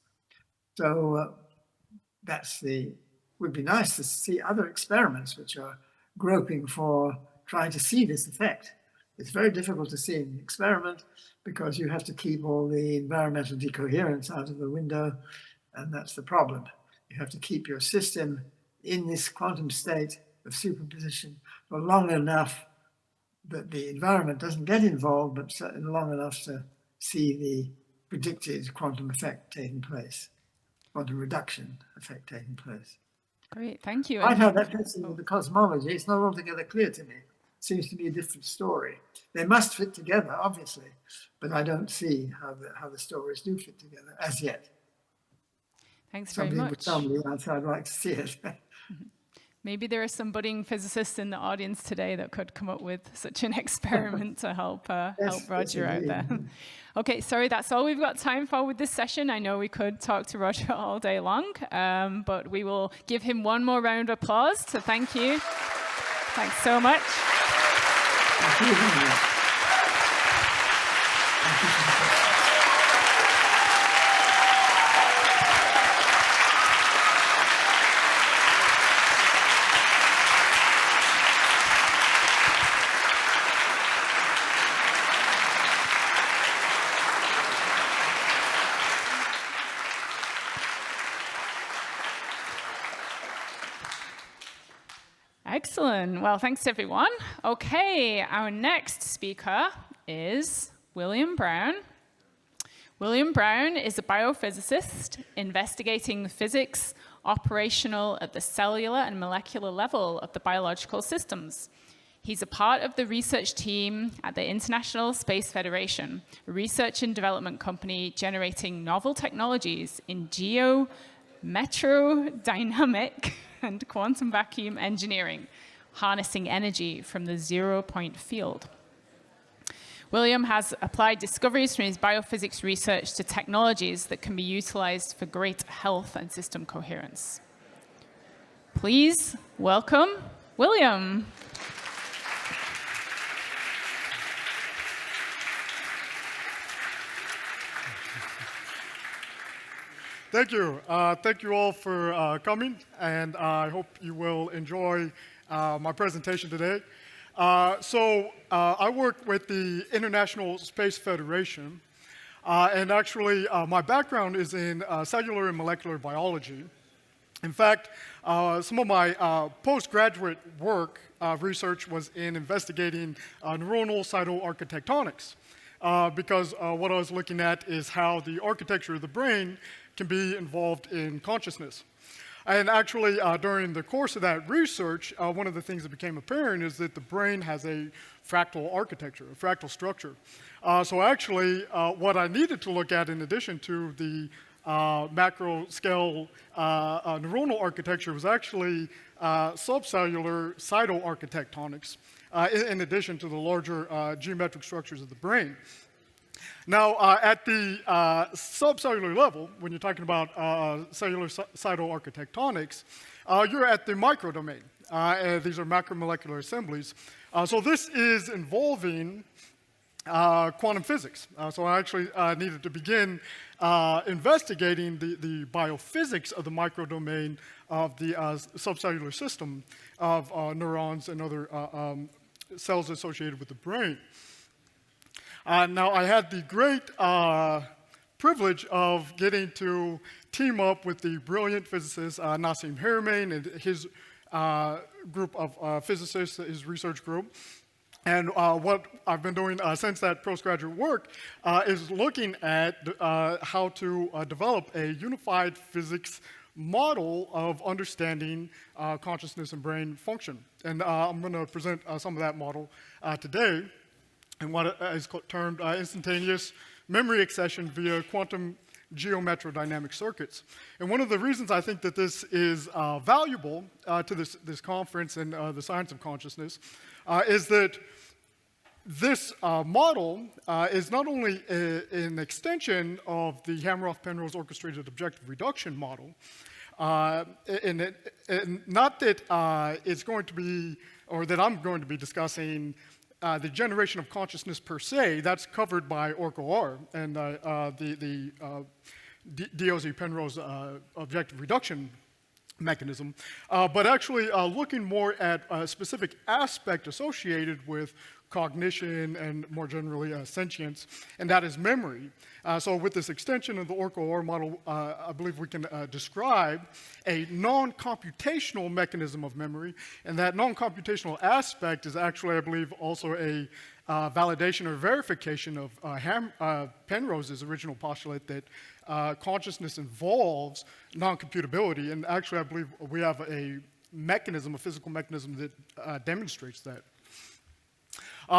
So would be nice to see other experiments which are groping for trying to see this effect. It's very difficult to see in the experiment because you have to keep all the environmental decoherence out of the window, and that's the problem. You have to keep your system in this quantum state of superposition for long enough that the environment doesn't get involved, but certainly long enough to see the predicted quantum effect taking place, quantum reduction effect taking place. Great, thank you. Quite how that fits into the cosmology, it's not altogether clear to me. It seems to be a different story. They must fit together, obviously, but I don't see how the stories do fit together as yet. Thanks very Somebody much. would tell me, I'd like to see it. Maybe there are some budding physicists in the audience today that could come up with such an experiment to help Roger out there. Okay, sorry, that's all we've got time for with this session. I know we could talk to Roger all day long, but we will give him one more round of applause to thank you. Thanks so much. Thank you. Excellent. Well, thanks, everyone. Okay, our next speaker is William Brown. William Brown is a biophysicist investigating the physics operational at the cellular and molecular level of the biological systems. He's a part of the research team at the International Space Federation, a research and development company generating novel technologies in geometrodynamic and quantum vacuum engineering, harnessing energy from the zero-point field. William has applied discoveries from his biophysics research to technologies that can be utilized for greater health and system coherence. Please welcome William. Thank you. Thank you all for coming, and I hope you will enjoy my presentation today. I work with the International Space Federation, and actually my background is in cellular and molecular biology. In fact, some of my postgraduate work research was in investigating neuronal cytoarchitectonics, because what I was looking at is how the architecture of the brain can be involved in consciousness. And actually, during the course of that research, one of the things that became apparent is that the brain has a fractal architecture, a fractal structure. So actually, what I needed to look at in addition to the macro scale neuronal architecture was actually subcellular cytoarchitectonics, in addition to the larger geometric structures of the brain. Now, at the subcellular level, when you're talking about cellular cytoarchitectonics, you're at the microdomain. And these are macromolecular assemblies. So this is involving quantum physics. So I actually needed to begin investigating the biophysics of the microdomain of the subcellular system of neurons and other cells associated with the brain. Now, I had the great privilege of getting to team up with the brilliant physicist Nassim Haramein and his group of physicists, his research group. And what I've been doing since that postgraduate work is looking at how to develop a unified physics model of understanding consciousness and brain function. And I'm going to present some of that model today in what is termed instantaneous memory accession via quantum geometrodynamic circuits. And one of the reasons I think that this is valuable to this conference and the science of consciousness is that this model is not only an extension of the Hameroff-Penrose orchestrated objective reduction model, and not that it's going to be, or that I'm going to be discussing the generation of consciousness per se. That's covered by ORCO-R and the DOZ Penrose objective reduction mechanism, but actually looking more at a specific aspect associated with cognition and more generally sentience, and that is memory. So with this extension of the ORCO-R model, I believe we can describe a non-computational mechanism of memory, and that non-computational aspect is actually, I believe, also a validation or verification of Penrose's original postulate that consciousness involves non-computability, and actually I believe we have a mechanism, a physical mechanism that demonstrates that.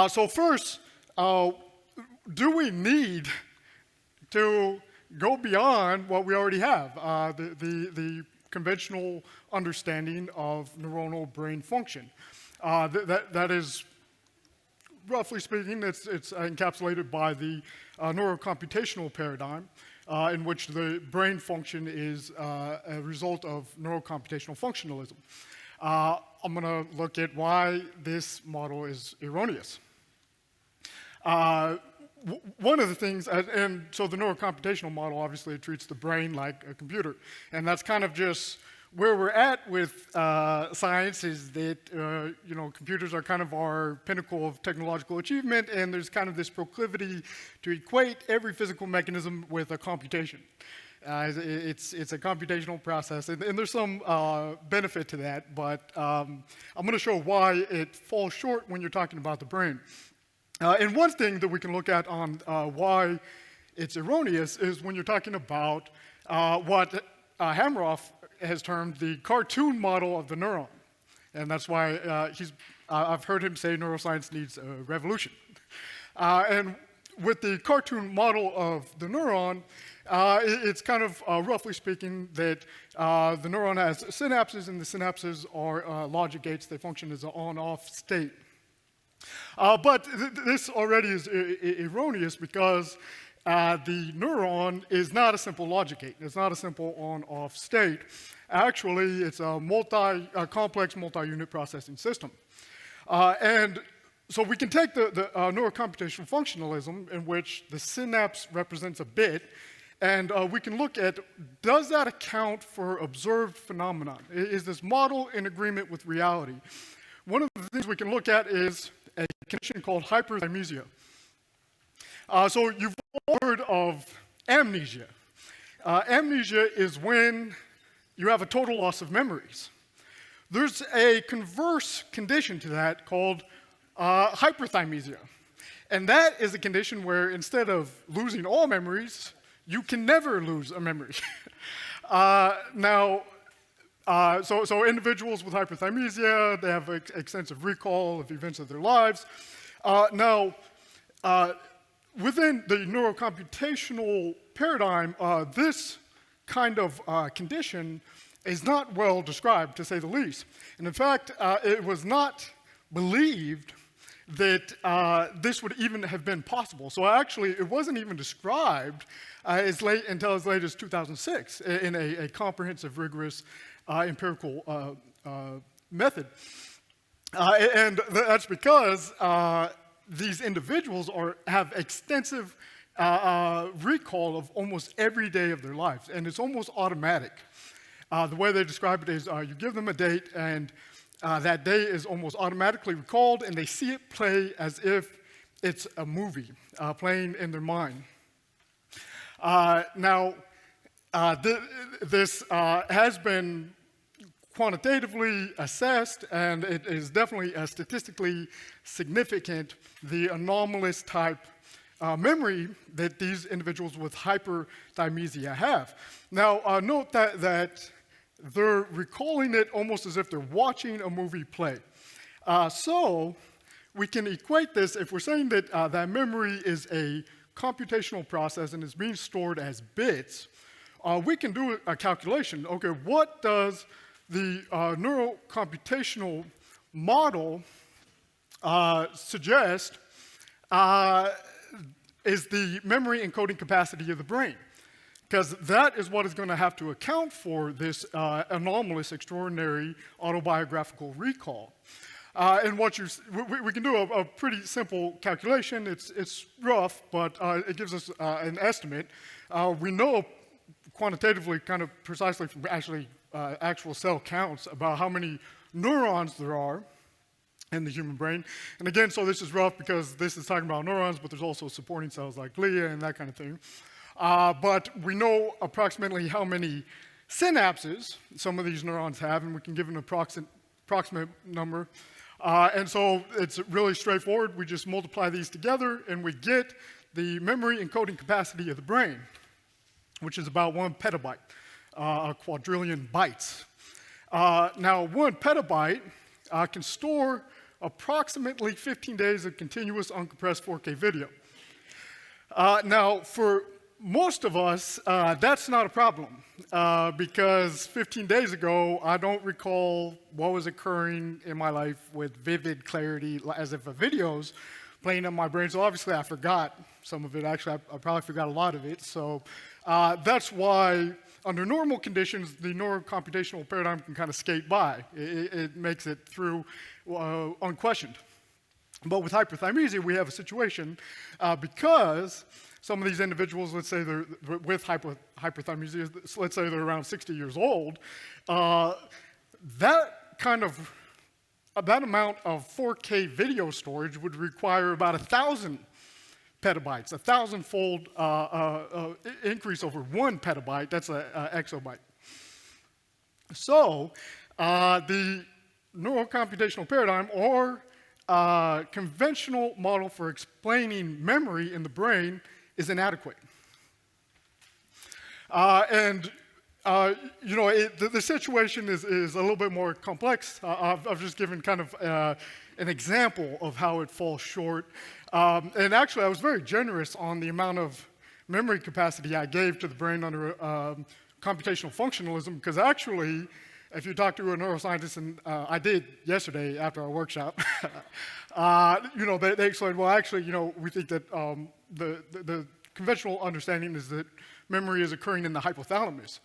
So first, do we need to go beyond what we already have, the conventional understanding of neuronal brain function? That is, roughly speaking, it's encapsulated by the neurocomputational paradigm, in which the brain function is a result of neurocomputational functionalism. I'm going to look at why this model is erroneous. One of the things, and so the neurocomputational model obviously treats the brain like a computer, and that's kind of just where we're at with science is that computers are kind of our pinnacle of technological achievement, and there's kind of this proclivity to equate every physical mechanism with a computation. It's a computational process, and there's some benefit to that, but I'm going to show why it falls short when you're talking about the brain. And one thing that we can look at on why it's erroneous is when you're talking about what Hameroff has termed the cartoon model of the neuron. And that's why I've heard him say neuroscience needs a revolution. And with the cartoon model of the neuron, it's kind of, roughly speaking, that the neuron has synapses, and the synapses are logic gates. They function as an on-off state. But this already is erroneous because the neuron is not a simple logic gate. It's not a simple on-off state. Actually, it's a complex multi-unit processing system. And so we can take the neurocomputational functionalism, in which the synapse represents a bit, and we can look at, does that account for observed phenomenon? Is this model in agreement with reality? One of the things we can look at is a condition called hyperthymesia. So you've all heard of amnesia. Amnesia is when you have a total loss of memories. There's a converse condition to that called hyperthymesia. And that is a condition where instead of losing all memories, you can never lose a memory. So individuals with hyperthymesia, they have extensive recall of events of their lives. Within the neurocomputational paradigm, this kind of condition is not well described, to say the least. And in fact, it was not believed that this would even have been possible. So actually, it wasn't even described until as late as 2006 in a comprehensive, rigorous empirical method. And that's because these individuals have extensive recall of almost every day of their lives, and it's almost automatic. The way they describe it is you give them a date, and that day is almost automatically recalled, and they see it play as if it's a movie playing in their mind. This has been quantitatively assessed, and it is definitely statistically significant, the anomalous type memory that these individuals with hyperthymesia have. Now, note that they're recalling it almost as if they're watching a movie play. So we can equate this, if we're saying that that memory is a computational process and is being stored as bits, we can do a calculation. Okay, what does the neurocomputational model suggest is the memory encoding capacity of the brain? Because that is what is going to have to account for this anomalous, extraordinary autobiographical recall. And what we can do a pretty simple calculation. It's rough, but it gives us an estimate. We know quantitatively, kind of precisely from actual cell counts, about how many neurons there are in the human brain. And again, so this is rough because this is talking about neurons, but there's also supporting cells like glia and that kind of thing. But we know approximately how many synapses some of these neurons have, and we can give an approximate number. And so it's really straightforward. We just multiply these together, and we get the memory encoding capacity of the brain, which is about 1 petabyte, a quadrillion bytes. Now, 1 petabyte can store approximately 15 days of continuous uncompressed 4K video. Now, for most of us, that's not a problem, because 15 days ago, I don't recall what was occurring in my life with vivid clarity, as if a video's playing in my brain. So obviously, I forgot some of it. Actually, I probably forgot a lot of it. So that's why, under normal conditions, the neurocomputational paradigm can kind of skate by. It makes it through unquestioned. But with hyperthymesia, we have a situation because some of these individuals, let's say they're with hyperthymesia, let's say they're around 60 years old, that amount of 4K video storage would require about 1,000 petabytes, a 1,000-fold increase over 1 petabyte. That's an exabyte. So the neurocomputational paradigm, or conventional model for explaining memory in the brain, is inadequate. The situation is a little bit more complex. I've just given kind of an example of how it falls short. And actually, I was very generous on the amount of memory capacity I gave to the brain under computational functionalism, because actually, if you talk to a neuroscientist, and I did yesterday after our workshop, they explained, well, actually, we think that the conventional understanding is that memory is occurring in the hypothalamus.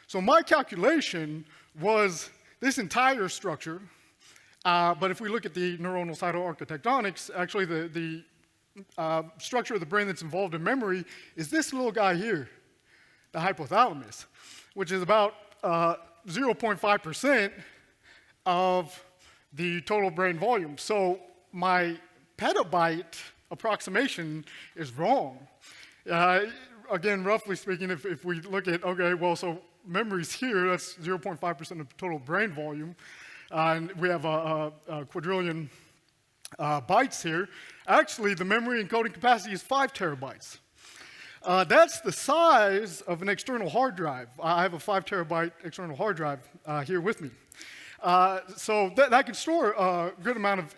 So my calculation was this entire structure, but if we look at the neuronal cytoarchitectonics, actually the structure of the brain that's involved in memory is this little guy here, the hypothalamus, which is about 0.5% of the total brain volume. So my petabyte approximation is wrong. Again, roughly speaking, if we look at, okay, well, so memory's here, that's 0.5% of total brain volume, and we have a quadrillion bytes here. Actually, the memory encoding capacity is 5 terabytes. That's the size of an external hard drive. I have a 5 terabyte external hard drive here with me. So that can store a good amount of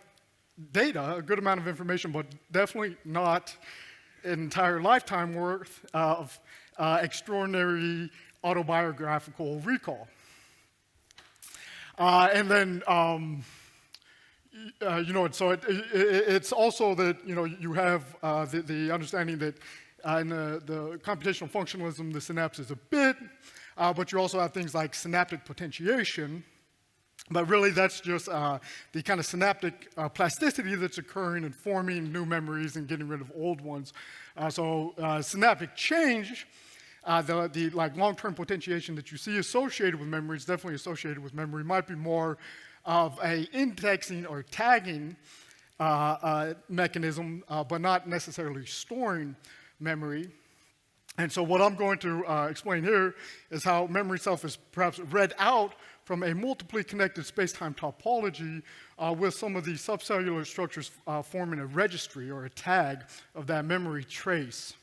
data, a good amount of information, but definitely not an entire lifetime worth of extraordinary autobiographical recall. And then, it's also that, you have the understanding that in the computational functionalism, the synapse is a bit, but you also have things like synaptic potentiation. But really, that's just the kind of synaptic plasticity that's occurring and forming new memories and getting rid of old ones. Synaptic change, the long-term potentiation that you see associated with memory is definitely associated with memory. Might be more of a indexing or tagging mechanism, but not necessarily storing memory. And so what I'm going to explain here is how memory itself is perhaps read out from a multiply connected space-time topology with some of these subcellular structures forming a registry or a tag of that memory trace.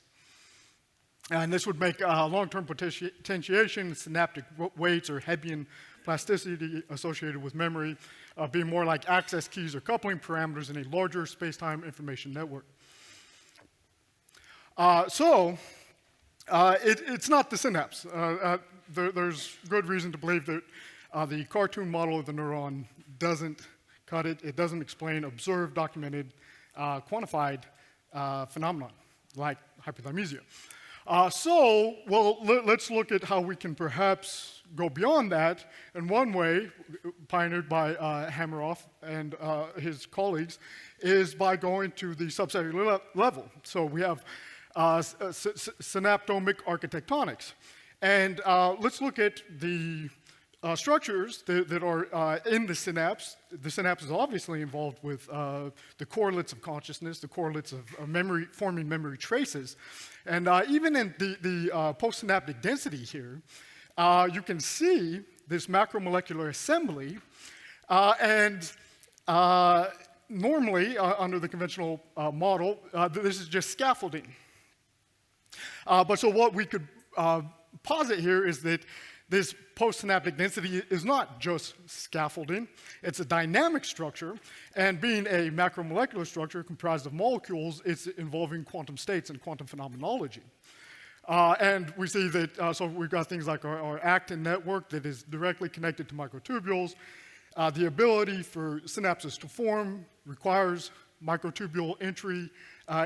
And this would make long-term potentiation, synaptic weights, or Hebbian plasticity associated with memory be more like access keys or coupling parameters in a larger space-time information network. It's not the synapse. There's good reason to believe that the cartoon model of the neuron doesn't cut it. It doesn't explain observed, documented, quantified phenomenon like hyperthymesia. Let's look at how we can perhaps go beyond that. And one way, pioneered by Hameroff and his colleagues, is by going to the subcellular level. So we have synaptomic architectonics. And let's look at the structures that are in the synapse. The synapse is obviously involved with the correlates of consciousness, the correlates of memory, forming memory traces. And even in the postsynaptic density here, you can see this macromolecular assembly. Normally, under the conventional model, this is just scaffolding. So what we could posit here is that this postsynaptic density is not just scaffolding, it's a dynamic structure, and being a macromolecular structure comprised of molecules, it's involving quantum states and quantum phenomenology. And we see that, so we've got things like our actin network that is directly connected to microtubules. The ability for synapses to form requires microtubule entry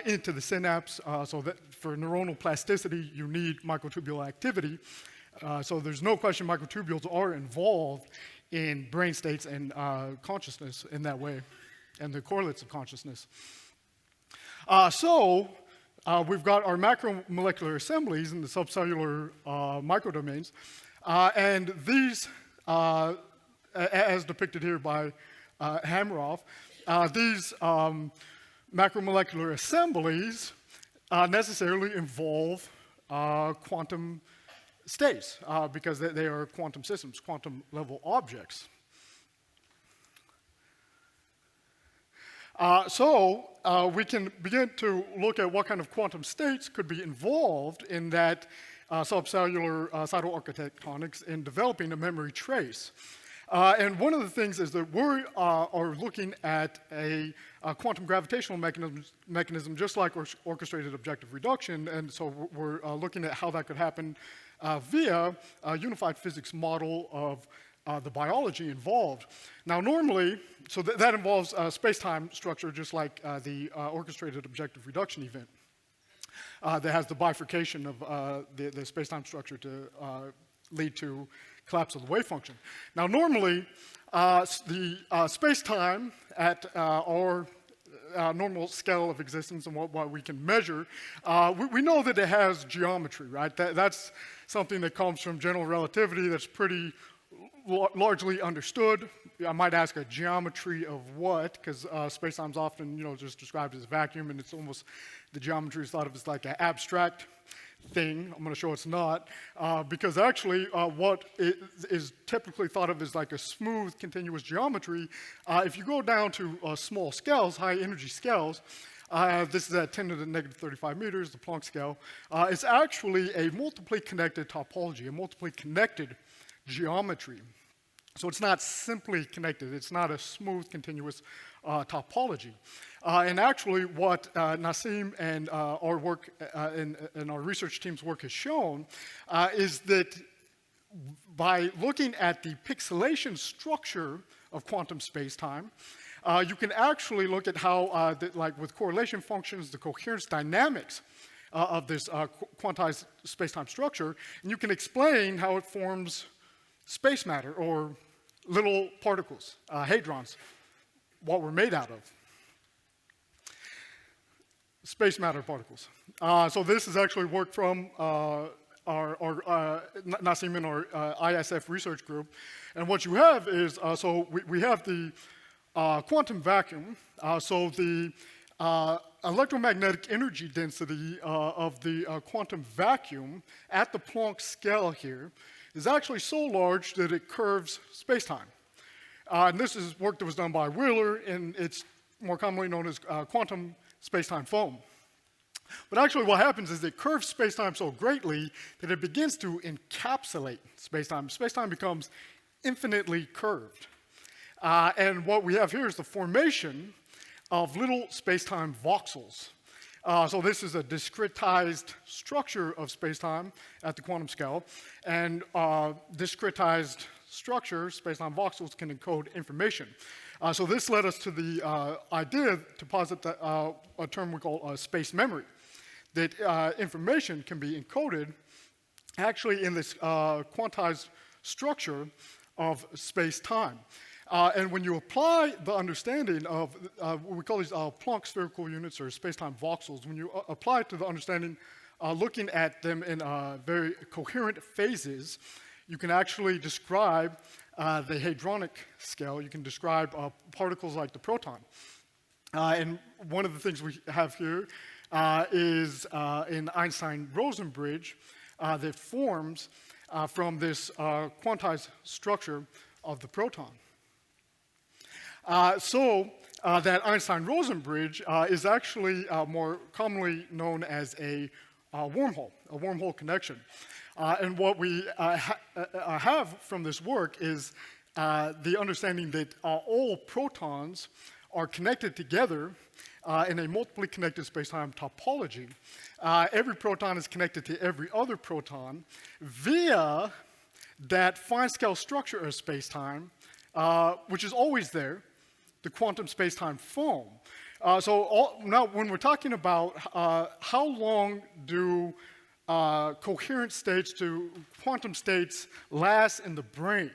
into the synapse, so that for neuronal plasticity, you need microtubule activity. So there's no question microtubules are involved in brain states and consciousness in that way, and the correlates of consciousness. We've got our macromolecular assemblies in the subcellular microdomains, and these, as depicted here by Hameroff, these macromolecular assemblies necessarily involve quantum states because they are quantum systems, quantum level objects. We can begin to look at what kind of quantum states could be involved in that subcellular cytoarchitectonics in developing a memory trace. And one of the things is that we are looking at a quantum gravitational mechanism just like orchestrated objective reduction, and so we're looking at how that could happen via a unified physics model of the biology involved. Now normally, so that involves space-time structure just like the orchestrated objective reduction event that has the bifurcation of the space-time structure to lead to collapse of the wave function. Now normally, the space-time at our normal scale of existence and what we can measure, we know that it has geometry, right? That's something that comes from general relativity that's pretty largely understood. I might ask a geometry of what, because space-time's often, just described as a vacuum, and it's almost, the geometry is thought of as like an abstract thing. I'm going to show it's not, because actually what is typically thought of as like a smooth, continuous geometry, if you go down to small scales, high energy scales, this is at 10 to the negative 35 meters, the Planck scale, it's actually a multiply connected topology, a multiply connected geometry. So it's not simply connected, it's not a smooth, continuous topology. And actually what Nassim and our work and our research team's work has shown is that by looking at the pixelation structure of quantum space-time, you can actually look at how, like with correlation functions, the coherence dynamics of this quantized space-time structure, and you can explain how it forms space matter, or little particles, hadrons, what we're made out of. Space matter particles. So this is actually work from our Nassim and our ISF research group. And what you have is, so we have the quantum vacuum. So the electromagnetic energy density of the quantum vacuum at the Planck scale here is actually so large that it curves space-time. And this is work that was done by Wheeler, and it's more commonly known as quantum space-time foam. But actually what happens is it curves space-time so greatly that it begins to encapsulate space-time. Space-time becomes infinitely curved. And what we have here is the formation of little space-time voxels. So this is a discretized structure of space-time at the quantum scale. And discretized structure, space-time voxels, can encode information. So this led us to the idea to posit a term we call space memory, that information can be encoded actually in this quantized structure of space-time. And when you apply the understanding of what we call these Planck spherical units or space-time voxels, when you apply it to the understanding, looking at them in very coherent phases, you can actually describe the hadronic scale. You can describe particles like the proton. And one of the things we have here is an Einstein-Rosen bridge that forms from this quantized structure of the proton. So that Einstein-Rosen bridge is actually more commonly known as a wormhole connection. And what we have from this work is the understanding that all protons are connected together in a multiply connected space-time topology. Every proton is connected to every other proton via that fine-scale structure of space-time, which is always there, the quantum space-time foam. Now when we're talking about how long do coherent states to quantum states last in the brain,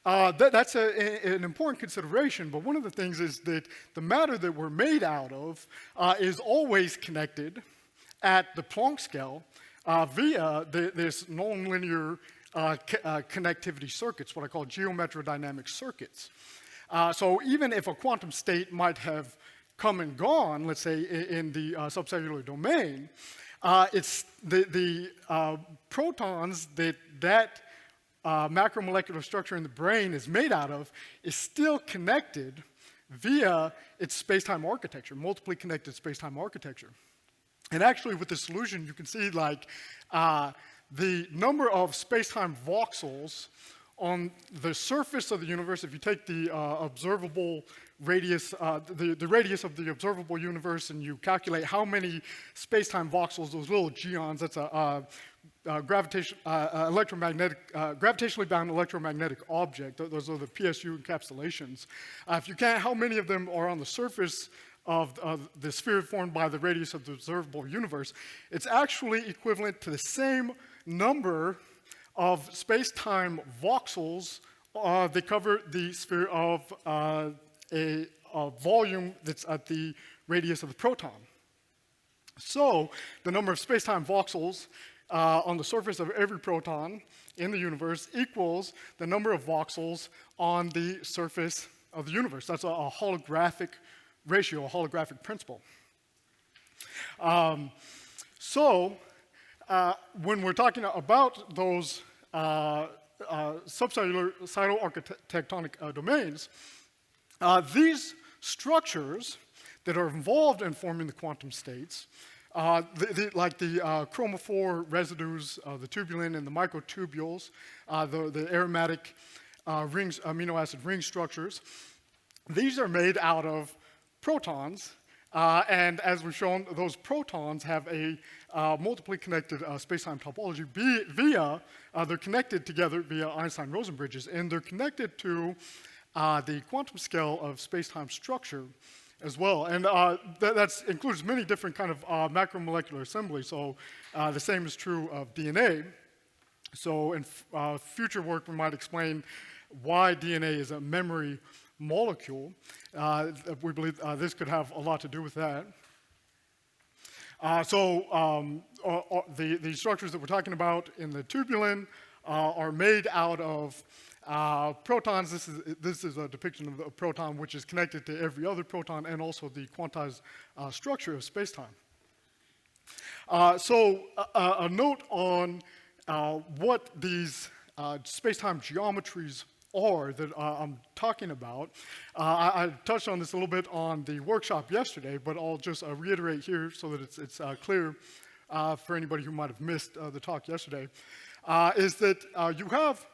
that's an important consideration, but one of the things is that the matter that we're made out of is always connected at the Planck scale via this nonlinear connectivity circuits, what I call geometrodynamic circuits. So even if a quantum state might have come and gone, let's say in the subcellular domain, it's the protons that macromolecular structure in the brain is made out of is still connected via its space-time architecture, multiply connected space-time architecture. And actually with this solution, you can see like the number of space-time voxels on the surface of the universe. If you take the observable radius, the radius of the observable universe, and you calculate how many space-time voxels, those little geons, that's a gravitationally bound electromagnetic object. Those are the PSU encapsulations. If you count how many of them are on the surface of the sphere formed by the radius of the observable universe, it's actually equivalent to the same number of space-time voxels that cover the sphere of a volume that's at the radius of the proton. So the number of space-time voxels on the surface of every proton in the universe equals the number of voxels on the surface of the universe. That's a holographic ratio, a holographic principle. When we're talking about those subcellular cytoarchitectonic domains, these structures that are involved in forming the quantum states, like the chromophore residues, the tubulin and the microtubules, the aromatic rings, amino acid ring structures, these are made out of protons. And as we've shown, those protons have a multiply connected space-time topology via, they're connected together via Einstein-Rosen bridges, and they're connected to the quantum scale of space-time structure as well. And that includes many different kind of macromolecular assemblies. So the same is true of DNA. So in future work, we might explain why DNA is a memory molecule. We believe this could have a lot to do with that. The structures that we're talking about in the tubulin are made out of protons. This is a depiction of a proton which is connected to every other proton and also the quantized structure of spacetime. A note on what these spacetime geometries are that I'm talking about. I touched on this a little bit on the workshop yesterday, but I'll just reiterate here so that it's clear for anybody who might have missed the talk yesterday, is that you have,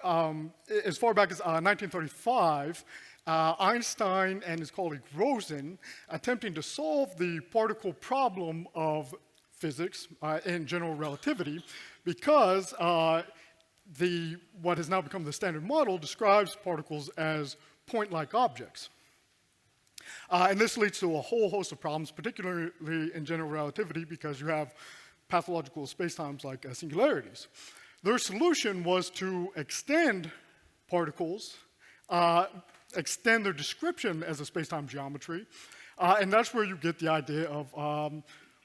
as far back as 1935, Einstein and his colleague Rosen attempting to solve the particle problem of physics in general relativity, because what has now become the standard model describes particles as point-like objects. And this leads to a whole host of problems, particularly in general relativity, because you have pathological spacetimes like singularities. Their solution was to extend particles, extend their description as a spacetime geometry, and that's where you get the idea of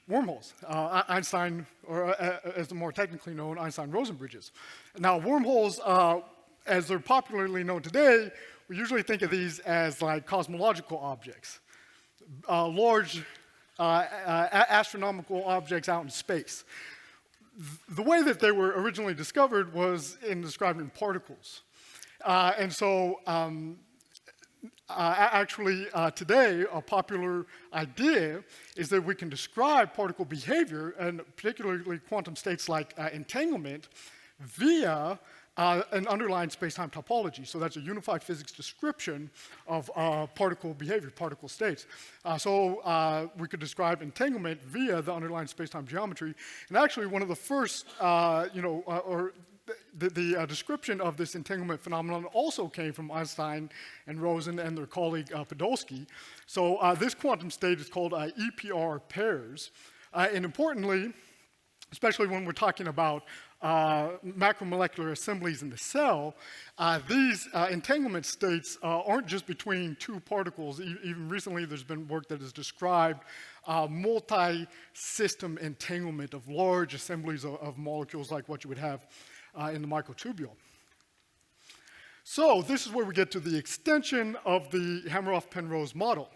wormholes. Einstein, or as they're more technically known, Einstein-Rosen bridges. Now, wormholes, as they're popularly known today, we usually think of these as like cosmological objects, large astronomical objects out in space. The way that they were originally discovered was in describing particles. Actually, today, a popular idea is that we can describe particle behavior, and particularly quantum states like entanglement, via an underlying space-time topology. So that's a unified physics description of particle behavior, particle states. We could describe entanglement via the underlying space-time geometry. And actually, one of the first, the description of this entanglement phenomenon also came from Einstein and Rosen and their colleague Podolsky. So this quantum state is called EPR pairs. And importantly, especially when we're talking about macromolecular assemblies in the cell, these entanglement states aren't just between two particles. Even recently, there's been work that has described multi-system entanglement of large assemblies of molecules like what you would have in the microtubule. So this is where we get to the extension of the Hameroff-Penrose model.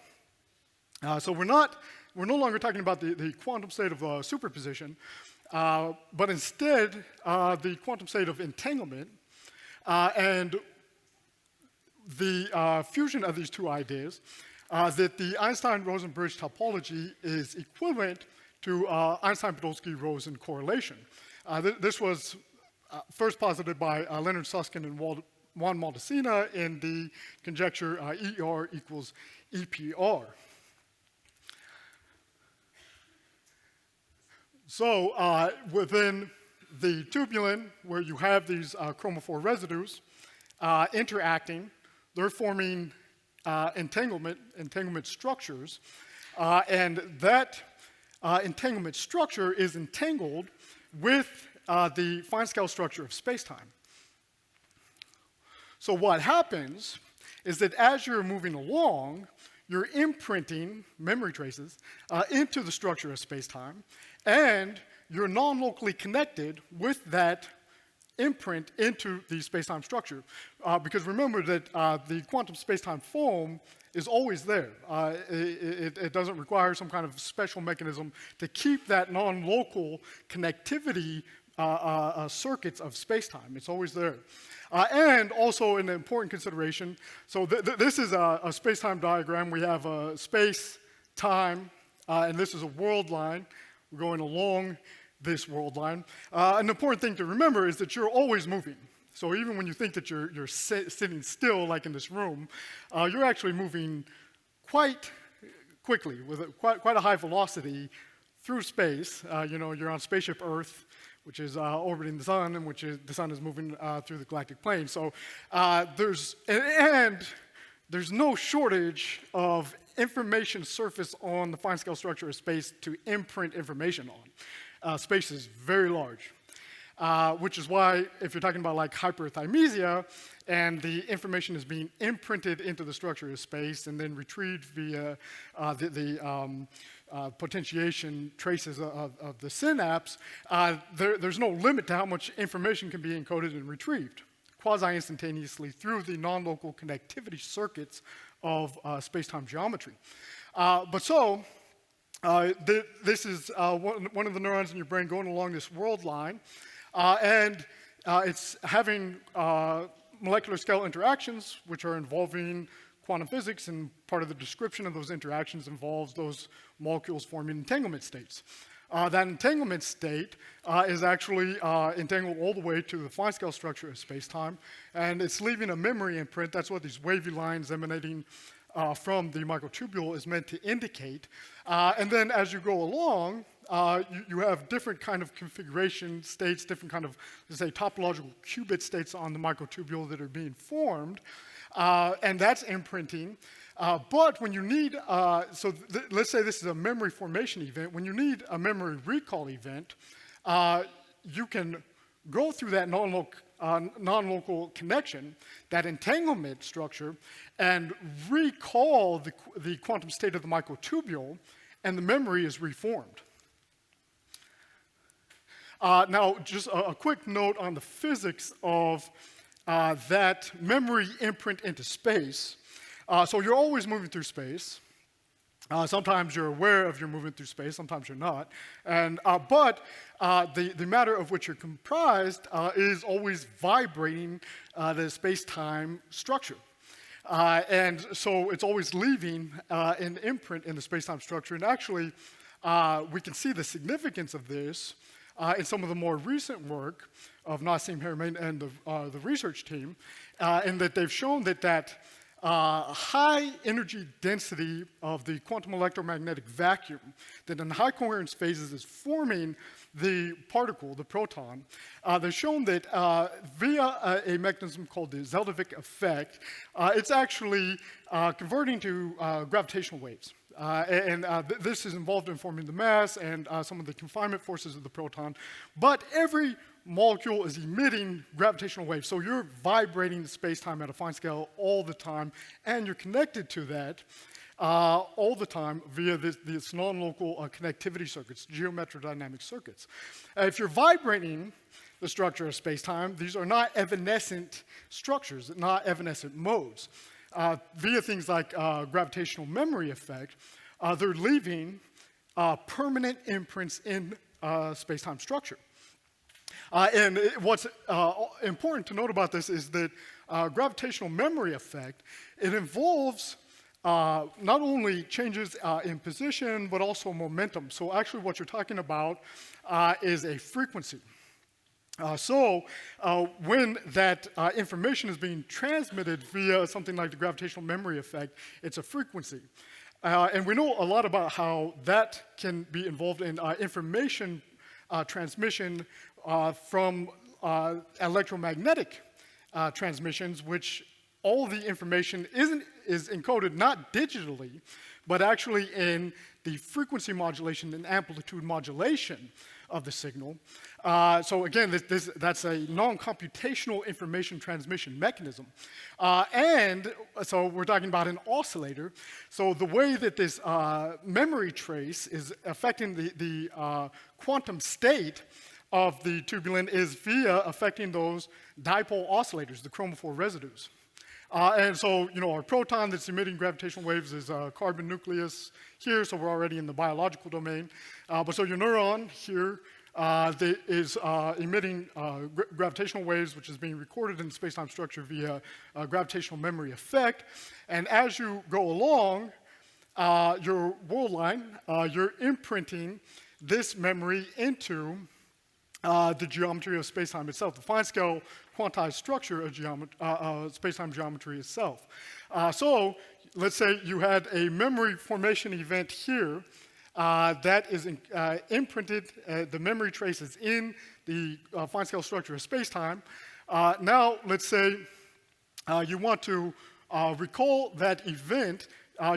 So we're no longer talking about the quantum state of superposition, but instead the quantum state of entanglement, and the fusion of these two ideas, that the Einstein-Rosen bridge topology is equivalent to Einstein-Podolsky-Rosen correlation. This was first posited by Leonard Susskind and Juan Maldacena in the conjecture ER equals EPR. So within the tubulin, where you have these chromophore residues interacting, they're forming entanglement structures, and that entanglement structure is entangled with the fine-scale structure of space-time. So what happens is that as you're moving along, you're imprinting memory traces into the structure of space-time, and you're non-locally connected with that imprint into the space-time structure. Because remember that the quantum space-time foam is always there. It doesn't require some kind of special mechanism to keep that non-local connectivity circuits of space-time. It's always there. And also an important consideration, so this is a space-time diagram. We have a space-time, and this is a world line. We're going along this world line. An important thing to remember is that you're always moving. So even when you think that you're sitting still, like in this room, you're actually moving quite quickly with quite a high velocity through space. You're on spaceship Earth which is orbiting the sun, and the sun is moving through the galactic plane. So there's no shortage of information surface on the fine-scale structure of space to imprint information on. Space is very large, which is why if you're talking about like hyperthymesia, and the information is being imprinted into the structure of space and then retrieved via the potentiation traces of the synapse, there's no limit to how much information can be encoded and retrieved quasi-instantaneously through the non-local connectivity circuits of space-time geometry. This is one of the neurons in your brain going along this world line, and it's having molecular scale interactions, which are involving quantum physics, and part of the description of those interactions involves those molecules forming entanglement states. That entanglement state is actually entangled all the way to the fine-scale structure of space-time, and it's leaving a memory imprint. That's what these wavy lines emanating from the microtubule is meant to indicate. And then as you go along, you have different kind of configuration states, different kind of, let's say, topological qubit states on the microtubule that are being formed, and that's imprinting. But when you need, let's say this is a memory formation event. When you need a memory recall event, you can go through that non-local connection, that entanglement structure, and recall the quantum state of the microtubule, and the memory is reformed. Now, just a quick note on the physics of that memory imprint into space. So you're always moving through space. Sometimes you're aware of you're moving through space, sometimes you're not. But the matter of which you're comprised is always vibrating the space-time structure. And so it's always leaving an imprint in the space-time structure. And actually, we can see the significance of this in some of the more recent work of Nassim Haramein and the research team, in that they've shown that high energy density of the quantum electromagnetic vacuum that in high coherence phases is forming the particle, the proton, they've shown that via a mechanism called the Zeldovich effect, it's actually converting to gravitational waves. This is involved in forming the mass and some of the confinement forces of the proton. But every molecule is emitting gravitational waves. So you're vibrating the space-time at a fine scale all the time, and you're connected to that all the time via this non-local connectivity circuits, geometrodynamic circuits. If you're vibrating the structure of space-time, these are not evanescent structures, not evanescent modes. Via things like gravitational memory effect, they're leaving permanent imprints in space-time structure. And what's important to note about this is that gravitational memory effect, it involves not only changes in position, but also momentum. So actually what you're talking about is a frequency. When that information is being transmitted via something like the gravitational memory effect, it's a frequency. And we know a lot about how that can be involved in information transmission from electromagnetic transmissions, which all the information is encoded not digitally, but actually in the frequency modulation and amplitude modulation of the signal. So again, that's a non-computational information transmission mechanism. And so we're talking about an oscillator. So the way that this memory trace is affecting the quantum state of the tubulin is via affecting those dipole oscillators, the chromophore residues. And so, our proton that's emitting gravitational waves is a carbon nucleus here, so we're already in the biological domain. But so your neuron here that is emitting gravitational waves, which is being recorded in the space-time structure via gravitational memory effect. And as you go along your world line, you're imprinting this memory into the geometry of space-time itself, the fine-scale quantized structure of space-time geometry itself. So let's say you had a memory formation event here that is imprinted, the memory trace is in the fine scale structure of space-time. Now, let's say you want to recall that event,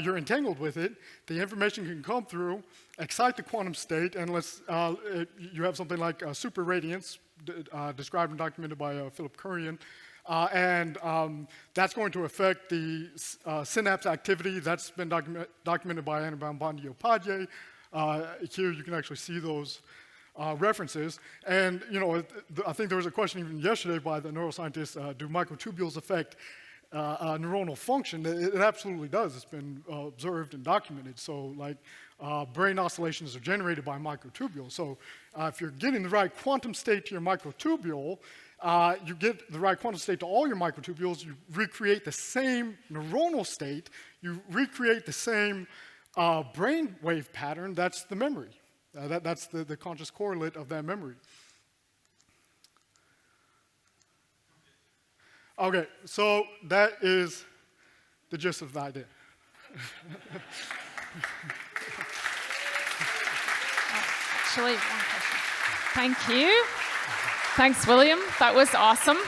you're entangled with it, the information can come through, excite the quantum state, and you have something like super radiance, described and documented by Philip Currian, and that's going to affect the synapse activity. That's been documented by Annabelle Bandiopadhyay. Here you can actually see those references. And I think there was a question even yesterday by the neuroscientists, do microtubules affect neuronal function? It absolutely does. It's been observed and documented. So like brain oscillations are generated by microtubules. So if you're getting the right quantum state to your microtubule, you get the right quantum state to all your microtubules, you recreate the same neuronal state, you recreate the same brain wave pattern, that's the memory. That's the conscious correlate of that memory. Okay, so that is the gist of the idea. Actually, one question. Thank you. Thanks, William. That was awesome.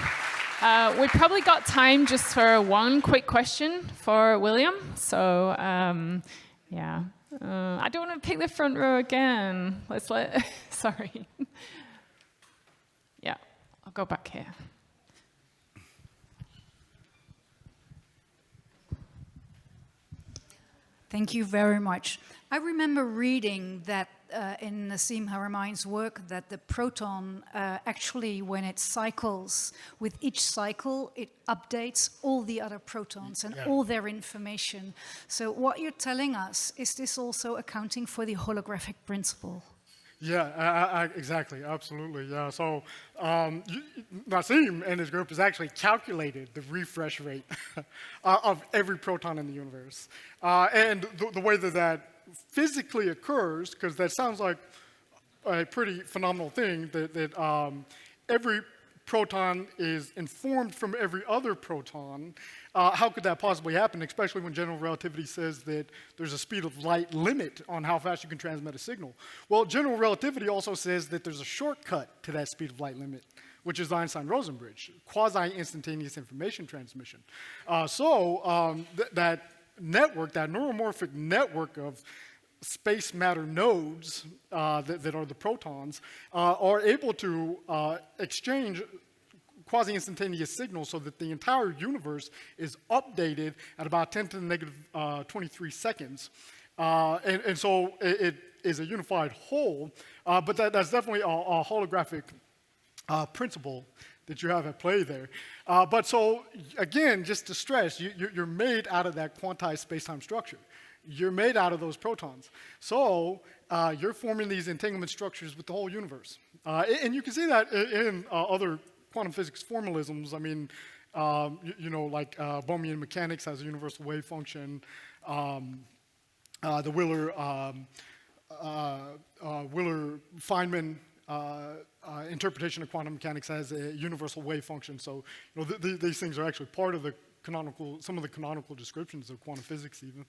We probably got time just for one quick question for William. So, yeah. I don't want to pick the front row again. Sorry. Yeah, I'll go back here. Thank you very much. I remember reading that in Nassim Haramein's work that the proton actually, when it cycles, with each cycle, it updates all the other protons and all their information. So what you're telling us, is this also accounting for the holographic principle? Yeah, exactly, absolutely, yeah. So Nassim and his group has actually calculated the refresh rate of every proton in the universe. And the way that physically occurs, because that sounds like a pretty phenomenal thing, that every proton is informed from every other proton. How could that possibly happen, especially when general relativity says that there's a speed of light limit on how fast you can transmit a signal? Well, general relativity also says that there's a shortcut to that speed of light limit, which is the Einstein-Rosen bridge, quasi-instantaneous information transmission. That network, that neuromorphic network of space matter nodes that are the protons, are able to exchange quasi-instantaneous signals so that the entire universe is updated at about 10 to the negative 23 seconds. And so it is a unified whole, but that's definitely a holographic principle that you have at play there. But so, again, just to stress, you're made out of that quantized space-time structure. You're made out of those protons. So you're forming these entanglement structures with the whole universe. And you can see that in other quantum physics formalisms. I mean, like Bohmian mechanics has a universal wave function. The Wheeler-Feynman interpretation of quantum mechanics has a universal wave function. So these things are actually part of some of the canonical descriptions of quantum physics even.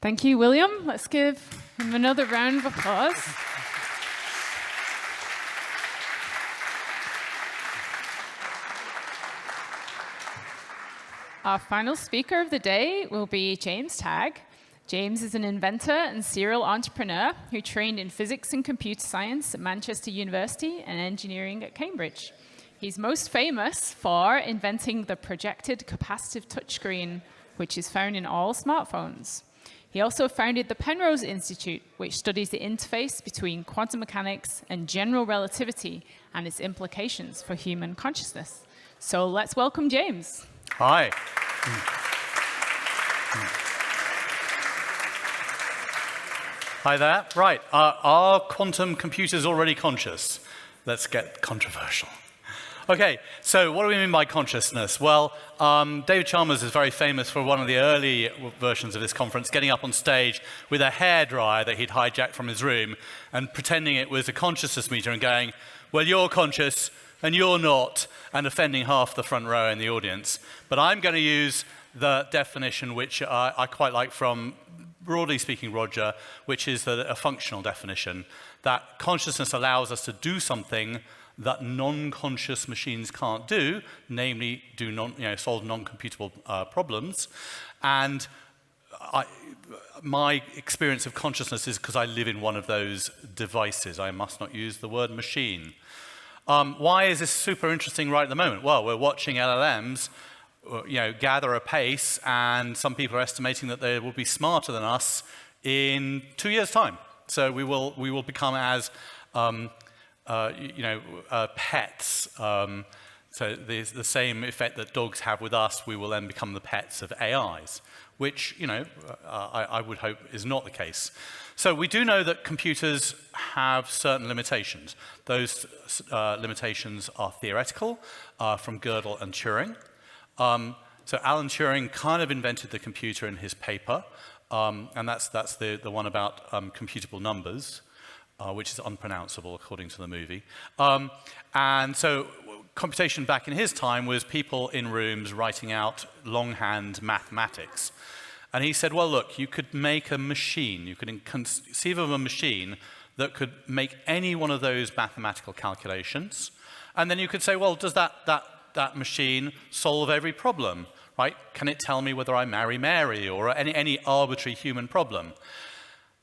Thank you, William. Let's give him another round of applause. Our final speaker of the day will be James Tagg. James is an inventor and serial entrepreneur who trained in physics and computer science at Manchester University and engineering at Cambridge. He's most famous for inventing the projected capacitive touchscreen, which is found in all smartphones. He also founded the Penrose Institute, which studies the interface between quantum mechanics and general relativity and its implications for human consciousness. So let's welcome James. Hi. Hi there. Right. Are quantum computers already conscious? Let's get controversial. Okay, so what do we mean by consciousness? Well, David Chalmers is very famous for one of the early versions of this conference, getting up on stage with a hairdryer that he'd hijacked from his room and pretending it was a consciousness meter and going, well, you're conscious and you're not, and offending half the front row in the audience. But I'm going to use the definition which I quite like from broadly speaking, Roger, which is a functional definition, that consciousness allows us to do something that non-conscious machines can't do, namely solve non-computable problems. And my experience of consciousness is because I live in one of those devices. I must not use the word machine. Why is this super interesting right at the moment? Well, we're watching LLMs gather a pace, and some people are estimating that they will be smarter than us in 2 years' time. So we will become as pets. So the same effect that dogs have with us, we will then become the pets of AIs, which I would hope is not the case. So we do know that computers have certain limitations. Those limitations are theoretical, from Gödel and Turing. So Alan Turing kind of invented the computer in his paper, and that's the one about computable numbers, which is unpronounceable according to the movie. And so computation back in his time was people in rooms writing out longhand mathematics. And he said, well, look, you could make a machine, you could conceive of a machine that could make any one of those mathematical calculations. And then you could say, well, does that machine solve every problem, right? Can it tell me whether I marry Mary or any arbitrary human problem?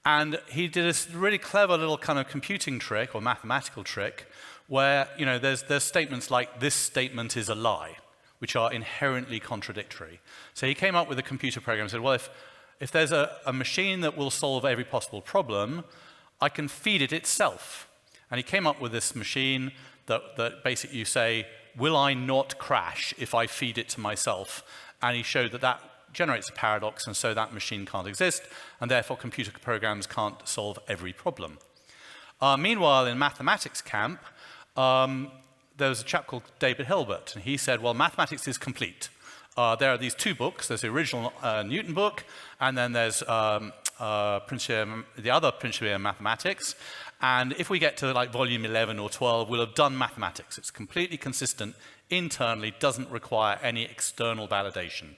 And he did this really clever little kind of computing trick or mathematical trick where, there's statements like, this statement is a lie, which are inherently contradictory. So he came up with a computer program and said, well, if there's a machine that will solve every possible problem, I can feed it itself. And he came up with this machine that basically you say, will I not crash if I feed it to myself? And he showed that generates a paradox, and so that machine can't exist, and therefore computer programs can't solve every problem. Meanwhile, in mathematics camp, there was a chap called David Hilbert, and he said, well, mathematics is complete. There are these two books. There's the original Newton book, and then there's the other Principia of Mathematics. And if we get to like volume 11 or 12, we'll have done mathematics. It's completely consistent internally, doesn't require any external validation.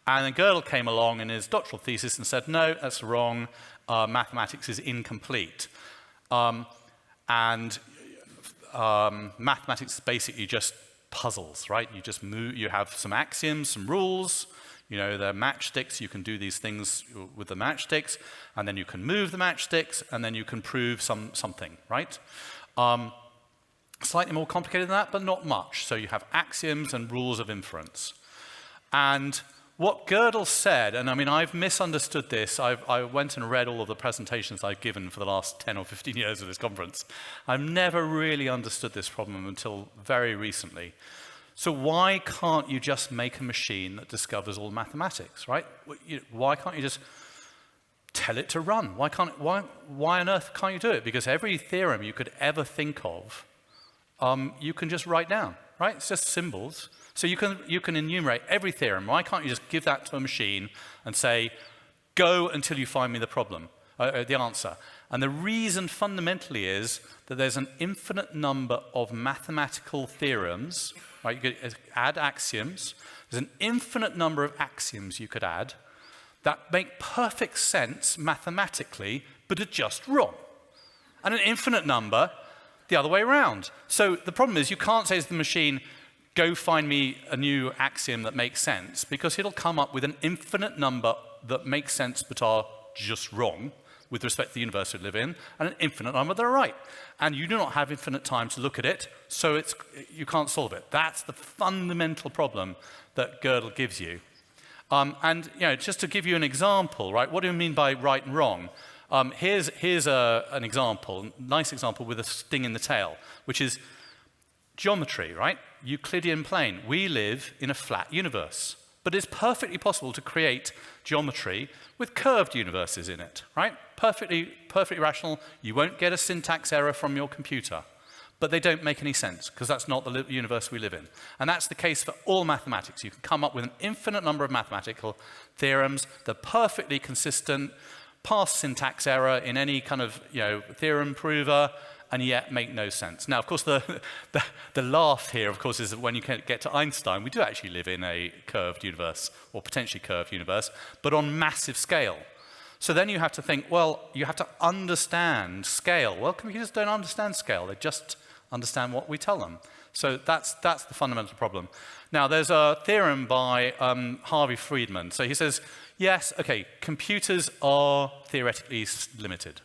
And then Gödel came along in his doctoral thesis and said, no, that's wrong. Mathematics is incomplete. Mathematics is basically just puzzles, right? You just move, you have some axioms, some rules, they're matchsticks, you can do these things with the matchsticks, and then you can move the matchsticks, and then you can prove something, right? Slightly more complicated than that, but not much. So you have axioms and rules of inference. And what Gödel said, and I mean, I've misunderstood this. I went and read all of the presentations I've given for the last 10 or 15 years of this conference. I've never really understood this problem until very recently. So why can't you just make a machine that discovers all mathematics, right? Why can't you just tell it to run? Why on earth can't you do it? Because every theorem you could ever think of, you can just write down, right? It's just symbols. So you can enumerate every theorem. Why can't you just give that to a machine and say, go until you find me the problem, the answer? And the reason fundamentally is that there's an infinite number of mathematical theorems, right? You could add axioms. There's an infinite number of axioms you could add that make perfect sense mathematically, but are just wrong. And an infinite number the other way around. So the problem is you can't say to the machine, go find me a new axiom that makes sense, because it'll come up with an infinite number that make sense but are just wrong with respect to the universe we live in, and an infinite number that are right. And you do not have infinite time to look at it, so you can't solve it. That's the fundamental problem that Gödel gives you. Just to give you an example, right? What do you mean by right and wrong? Here's an example, nice example with a sting in the tail, which is geometry, right? Euclidean plane. We live in a flat universe, but it's perfectly possible to create geometry with curved universes in it, right? Perfectly rational. You won't get a syntax error from your computer, but they don't make any sense because that's not the universe we live in. And that's the case for all mathematics. You can come up with an infinite number of mathematical theorems that are perfectly consistent, pass syntax error in any kind of theorem prover, and yet make no sense. Now, of course, the laugh here, of course, is that when you get to Einstein, we do actually live in a curved universe, or potentially curved universe, but on massive scale. So then you have to think, well, you have to understand scale. Well, computers don't understand scale. They just understand what we tell them. So that's the fundamental problem. Now, there's a theorem by Harvey Friedman. So he says, yes, okay, computers are theoretically limited.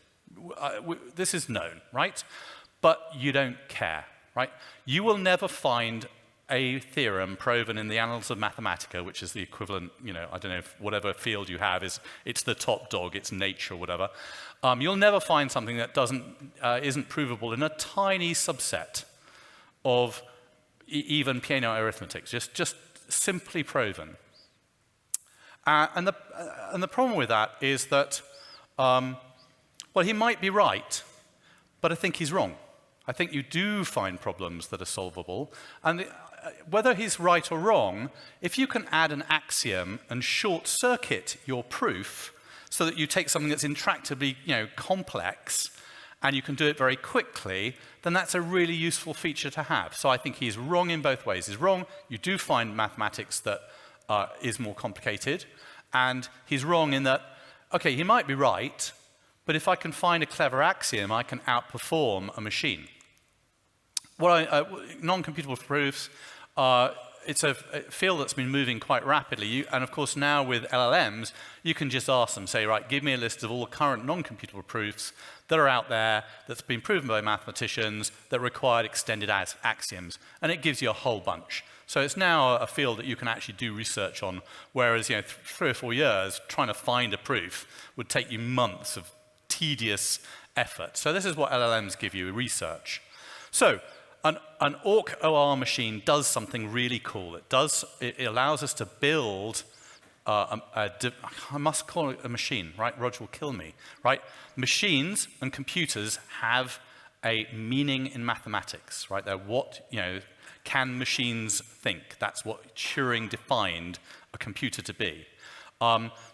This is known, right? But you don't care, right? You will never find a theorem proven in the Annals of Mathematica, which is the equivalent, you know, I don't know if whatever field you have it's the top dog, it's nature or whatever. You'll never find something that isn't provable in a tiny subset of even piano arithmetic, just simply proven. And the problem with that is that, well, he might be right, but I think he's wrong. I think you do find problems that are solvable, and whether he's right or wrong, if you can add an axiom and short-circuit your proof so that you take something that's intractably, you know, complex and you can do it very quickly, then that's a really useful feature to have. So I think he's wrong in both ways. He's wrong, you do find mathematics that is more complicated, and he's wrong in that, okay, he might be right, but if I can find a clever axiom, I can outperform a machine. Non-computable proofs, it's a field that's been moving quite rapidly. And of course now with LLMs, you can just ask them, say, right, give me a list of all the current non-computable proofs that are out there that's been proven by mathematicians that required extended axioms. And it gives you a whole bunch. So it's now a field that you can actually do research on, whereas 3 or 4 years trying to find a proof would take you months of tedious effort. So this is what LLMs give you, research. So an Orc-OR machine does something really cool. It allows us to build, I must call it a machine, right? Roger will kill me, right? Machines and computers have a meaning in mathematics, right? They're what, can machines think? That's what Turing defined a computer to be.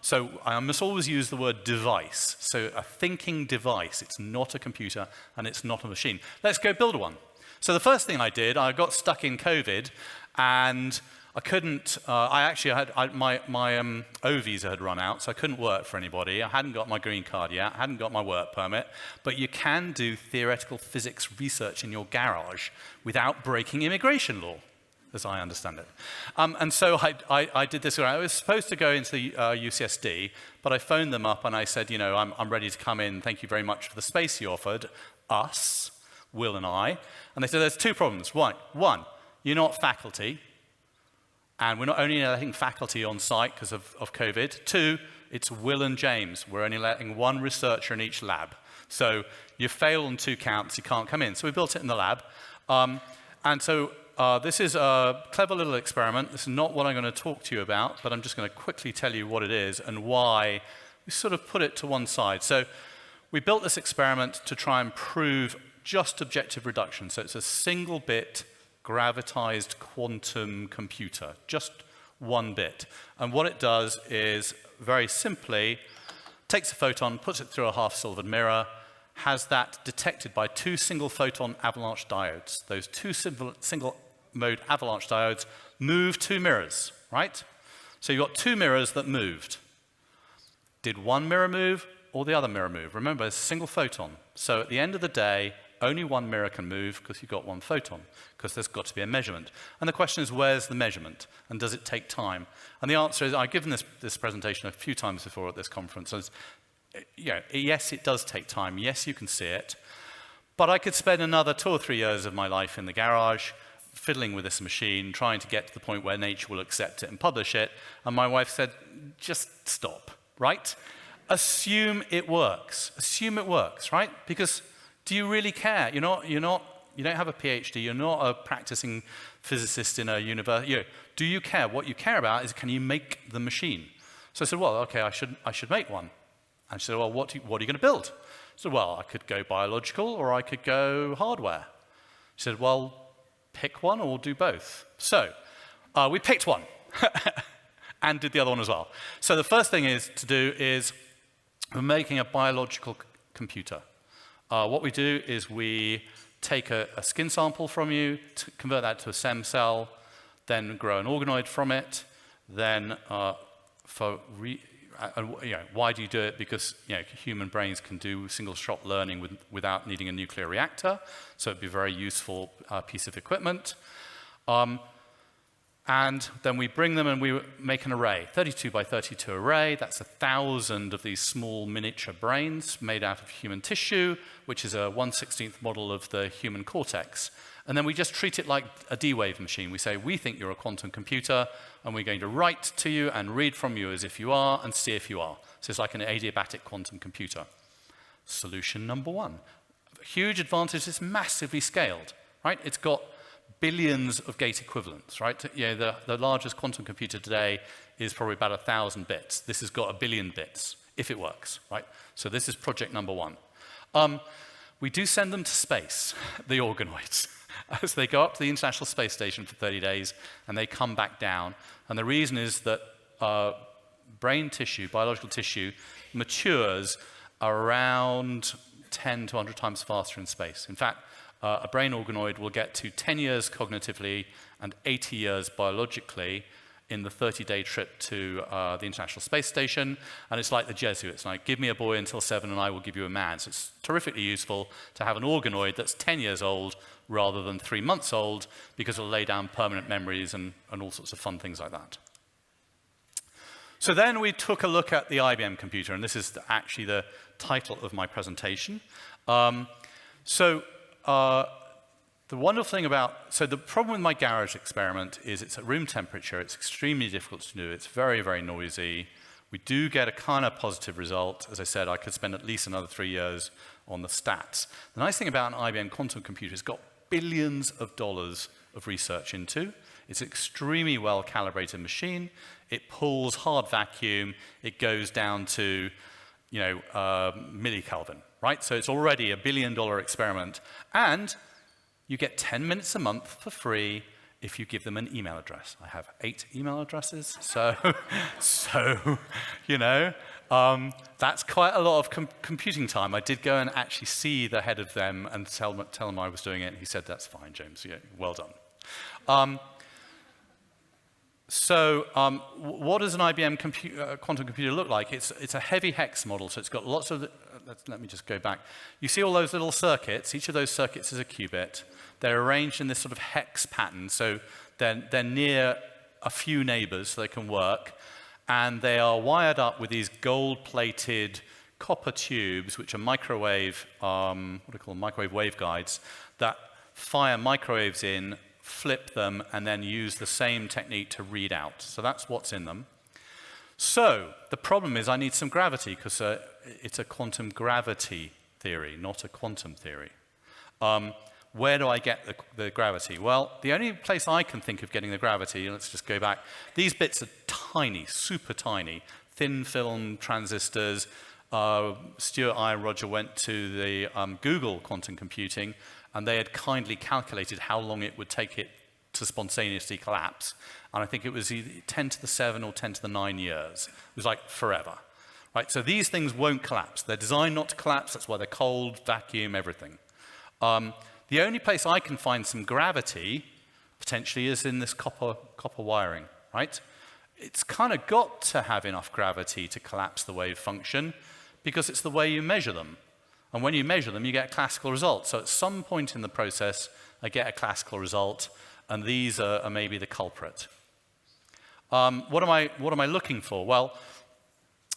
So I must always use the word device. So a thinking device, it's not a computer and it's not a machine. Let's go build one. So the first thing I did, I got stuck in COVID, and I couldn't, my O visa had run out, so I couldn't work for anybody. I hadn't got my green card yet, I hadn't got my work permit, but you can do theoretical physics research in your garage without breaking immigration law, as I understand it. And so I did this. I was supposed to go into the UCSD, but I phoned them up and I said, I'm ready to come in. Thank you very much for the space you offered us, Will and I. And they said, there's 2 problems. One, you're not faculty, and we're not only letting faculty on site because of COVID. 2, it's Will and James. We're only letting 1 researcher in each lab. So you fail on 2 counts, you can't come in. So we built it in the lab. And so this is a clever little experiment. This is not what I'm going to talk to you about, but I'm just going to quickly tell you what it is and why we sort of put it to one side. So we built this experiment to try and prove just objective reduction. So it's a single bit gravitized quantum computer, just 1 bit. And what it does is very simply takes a photon, puts it through a half-silvered mirror, has that detected by 2 single photon avalanche diodes. Those 2 single mode avalanche diodes move 2 mirrors, right? So you've got 2 mirrors that moved. Did one mirror move or the other mirror move? Remember, it's a single photon. So at the end of the day, only one mirror can move because you've got 1 photon, because there's got to be a measurement. And the question is, where's the measurement? And does it take time? And the answer is, I've given this presentation a few times before at this conference. So yes, it does take time. Yes, you can see it. But I could spend another 2 or 3 years of my life in the garage, fiddling with this machine, trying to get to the point where nature will accept it and publish it. And my wife said, just stop, right? Assume it works. Assume it works, right? Because do you really care? You don't have a PhD, you're not a practicing physicist in a university. Do you care? What you care about is, can you make the machine? So I said, well, okay, I should make one. And she said, well, what are you going to build? I said, well, I could go biological or I could go hardware. She said, well, pick one or do both. So we picked one and did the other one as well. So the first thing to do is we're making a biological computer. What we do is we take a skin sample from you, convert that to a stem cell, then grow an organoid from it, then for why do you do it? Because human brains can do single-shot learning without needing a nuclear reactor, so it'd be a very useful piece of equipment. And then we bring them and we make an array, 32 by 32 array. That's 1,000 of these small miniature brains made out of human tissue, which is a 1/16th model of the human cortex. And then we just treat it like a D-Wave machine. We say, we think you're a quantum computer, and we're going to write to you and read from you as if you are and see if you are. So it's like an adiabatic quantum computer. Solution number one. Huge advantage, it's massively scaled, right? It's got billions of gate equivalents, right? The largest quantum computer today is probably about 1,000 bits. This has got 1 billion bits, if it works, right? So this is project number one. We do send them to space, the organoids. So they go up to the International Space Station for 30 days, and they come back down. And the reason is that brain tissue, biological tissue, matures around 10 to 100 times faster in space. In fact, a brain organoid will get to 10 years cognitively and 80 years biologically in the 30-day trip to the International Space Station. And it's like the Jesuits, like, give me a boy until 7 and I will give you a man. So it's terrifically useful to have an organoid that's 10 years old rather than 3 months old, because it'll lay down permanent memories and all sorts of fun things like that. So then we took a look at the IBM computer, and this is actually the title of my presentation. The wonderful thing so the problem with my garage experiment is it's at room temperature, it's extremely difficult to do, it's very, very noisy. We do get a kind of positive result. As I said, I could spend at least another 3 years on the stats. The nice thing about an IBM quantum computer, it's got billions of dollars of research into. It's an extremely well calibrated machine. It pulls hard vacuum. It goes down to, millikelvin, right? So it's already $1 billion experiment. And you get 10 minutes a month for free if you give them an email address. I have 8 email addresses, so that's quite a lot of computing time. I did go and actually see the head of them and tell him I was doing it, and he said, that's fine, James, well done. What does an IBM quantum computer look like? It's a heavy hex model, so it's got lots of, let me just go back. You see all those little circuits? Each of those circuits is a qubit. They're arranged in this sort of hex pattern, so they're near a few neighbors so they can work, and they are wired up with these gold-plated copper tubes, which are microwave, microwave waveguides, that fire microwaves in, flip them, and then use the same technique to read out. So that's what's in them. So the problem is I need some gravity, because it's a quantum gravity theory, not a quantum theory. Where do I get the gravity? Well, the only place I can think of getting the gravity, let's just go back, these bits are tiny, super tiny, thin film transistors. Stuart, I, and Roger went to the Google quantum computing, and they had kindly calculated how long it would take it to spontaneously collapse. And I think it was either 10 to the 7 or 10 to the 9 years. It was like forever. Right? So these things won't collapse. They're designed not to collapse. That's why they're cold, vacuum, everything. The only place I can find some gravity, potentially, is in this copper wiring, right? It's kind of got to have enough gravity to collapse the wave function, because it's the way you measure them. And when you measure them, you get a classical result. So at some point in the process, I get a classical result, and these are maybe the culprit. What am I looking for? Well,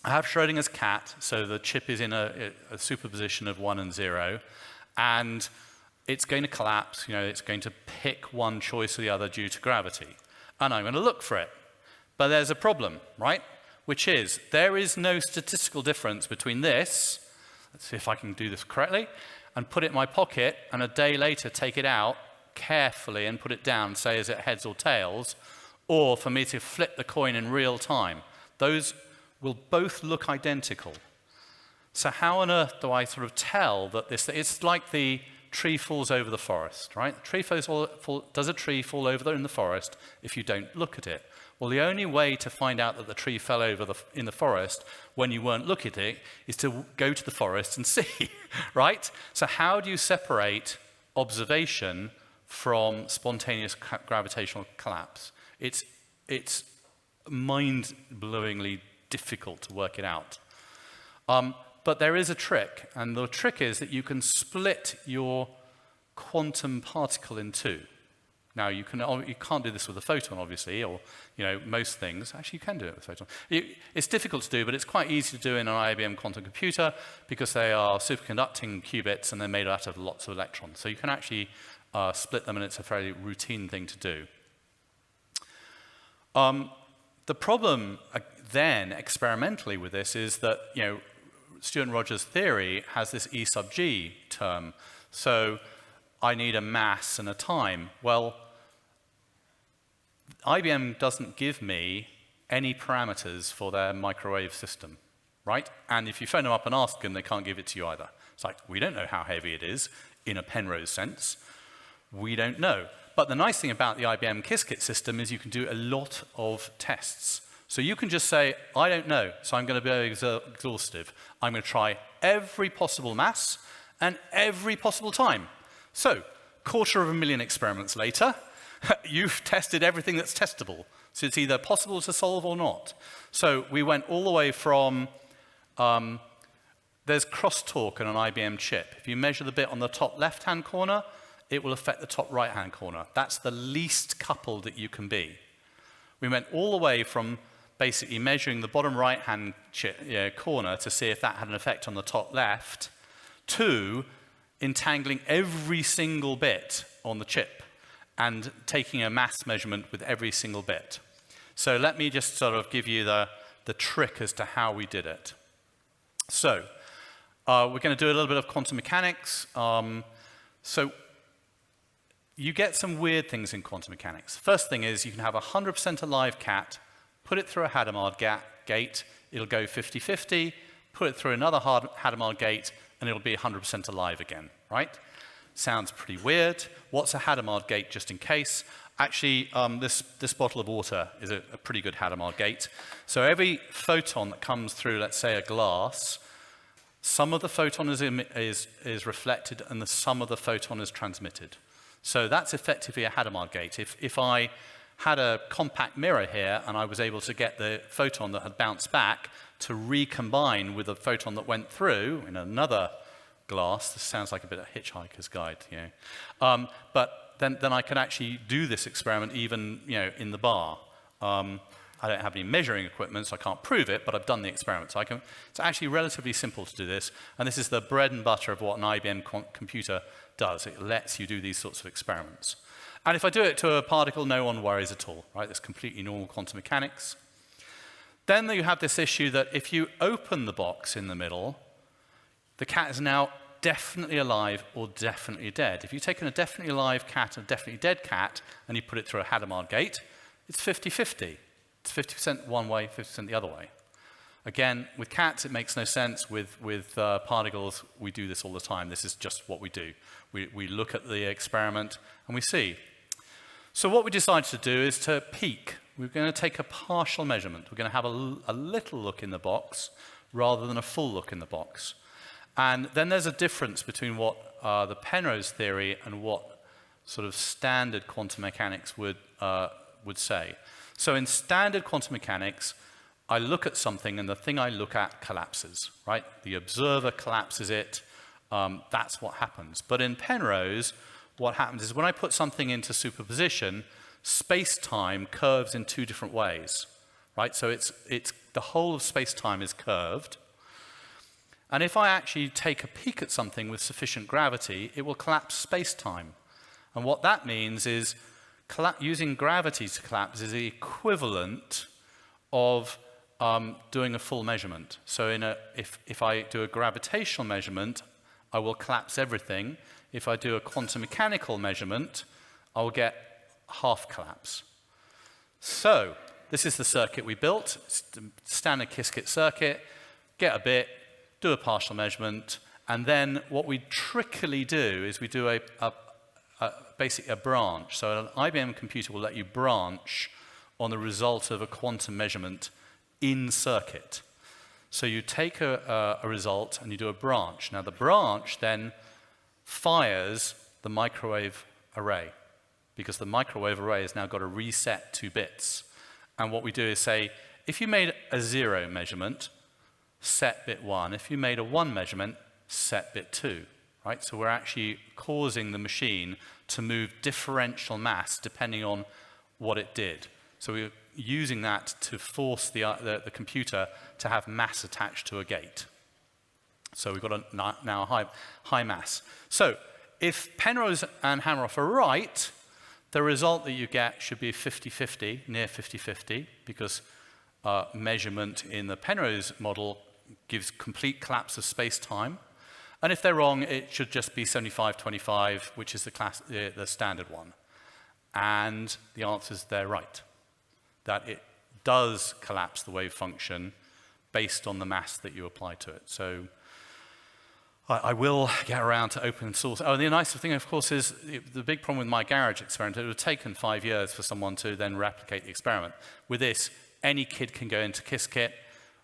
I have Schrödinger's cat, so the chip is in a superposition of 1 and 0, and it's going to collapse. It's going to pick one choice or the other due to gravity, and I'm going to look for it. But there's a problem, right? Which is, there is no statistical difference between this, let's see if I can do this correctly, and put it in my pocket, and a day later take it out carefully and put it down, say, is it heads or tails, or for me to flip the coin in real time. Those will both look identical. So how on earth do I sort of tell that it's like the tree falls over the forest, right? Does a tree fall over in the forest if you don't look at it? Well, the only way to find out that the tree fell over in the forest when you weren't looking at it is to go to the forest and see, right? So how do you separate observation from spontaneous gravitational collapse? It's mind-blowingly difficult to work it out. But there is a trick, and the trick is that you can split your quantum particle in two. Now, you can't do this with a photon, obviously, or most things. Actually, you can do it with a photon. It's difficult to do, but it's quite easy to do in an IBM quantum computer because they are superconducting qubits and they're made out of lots of electrons. So you can actually split them, and it's a fairly routine thing to do. The problem then, experimentally with this, is that Stewart and Rogers' theory has this E sub g term. So I need a mass and a time. Well, IBM doesn't give me any parameters for their microwave system, right? And if you phone them up and ask them, they can't give it to you either. It's like, we don't know how heavy it is in a Penrose sense. We don't know. But the nice thing about the IBM Qiskit system is you can do a lot of tests. So you can just say, I don't know, so I'm going to be exhaustive. I'm going to try every possible mass and every possible time. So, 250,000 experiments later, you've tested everything that's testable. So it's either possible to solve or not. So we went all the way from, there's crosstalk in an IBM chip. If you measure the bit on the top left-hand corner, it will affect the top right-hand corner. That's the least coupled that you can be. We went all the way from basically measuring the bottom right-hand corner to see if that had an effect on the top left, to entangling every single bit on the chip and taking a mass measurement with every single bit. So let me just sort of give you the trick as to how we did it. So we're going to do a little bit of quantum mechanics. So you get some weird things in quantum mechanics. First thing is you can have a 100% alive cat, put it through a Hadamard gate, it'll go 50-50, put it through another Hadamard gate, and it'll be 100% alive again, right? Sounds pretty weird. What's a Hadamard gate, just in case? Actually, this bottle of water is a pretty good Hadamard gate. So every photon that comes through, let's say, a glass, some of the photon is reflected and some of the photon is transmitted. So that's effectively a Hadamard gate. If I had a compact mirror here and I was able to get the photon that had bounced back to recombine with the photon that went through in another glass, this sounds like a bit of Hitchhiker's Guide, but then I can actually do this experiment even in the bar. I don't have any measuring equipment, so I can't prove it, but I've done the experiment. So it's actually relatively simple to do this, and this is the bread and butter of what an IBM computer does. It lets you do these sorts of experiments. And if I do it to a particle, no one worries at all, right? That's completely normal quantum mechanics. Then you have this issue that if you open the box in the middle, the cat is now definitely alive or definitely dead. If you've taken a definitely alive cat and a definitely dead cat and you put it through a Hadamard gate, it's 50-50. It's 50% one way, 50% the other way. Again, with cats, it makes no sense. With particles, we do this all the time. This is just what we do. We look at the experiment and we see. So what we decided to do is to peek. We're going to take a partial measurement. We're going to have a little look in the box rather than a full look in the box. And then there's a difference between what the Penrose theory and what sort of standard quantum mechanics would say. So in standard quantum mechanics, I look at something and the thing I look at collapses, right? The observer collapses it. That's what happens. But in Penrose, what happens is when I put something into superposition, space-time curves in two different ways, right? So it's the whole of space-time is curved. And if I actually take a peek at something with sufficient gravity, it will collapse space-time. And what that means is using gravity to collapse is the equivalent of doing a full measurement. So if I do a gravitational measurement, I will collapse everything. If I do a quantum mechanical measurement, I will get half collapse. So this is the circuit we built. It's the standard Qiskit circuit. Get a bit, do a partial measurement, and then what we trickily do is we do basically a branch. So an IBM computer will let you branch on the result of a quantum measurement in circuit. So you take a result and you do a branch. Now the branch then fires the microwave array, because the microwave array has now got to reset 2 bits. And what we do is say, if you made a 0 measurement, set bit 1. If you made a 1 measurement, set bit 2. Right? So we're actually causing the machine to move differential mass depending on what it did. So we're using that to force the computer to have mass attached to a gate. So we've got now a high mass. So if Penrose and Hameroff are right, the result that you get should be 50-50, near 50-50, because measurement in the Penrose model gives complete collapse of space-time. And if they're wrong, it should just be 75-25, which is the standard one. And the answer is they're right, that it does collapse the wave function based on the mass that you apply to it. So I will get around to open source. Oh, the nice thing, of course, is the big problem with my garage experiment, it would have taken 5 years for someone to then replicate the experiment. With this, any kid can go into Qiskit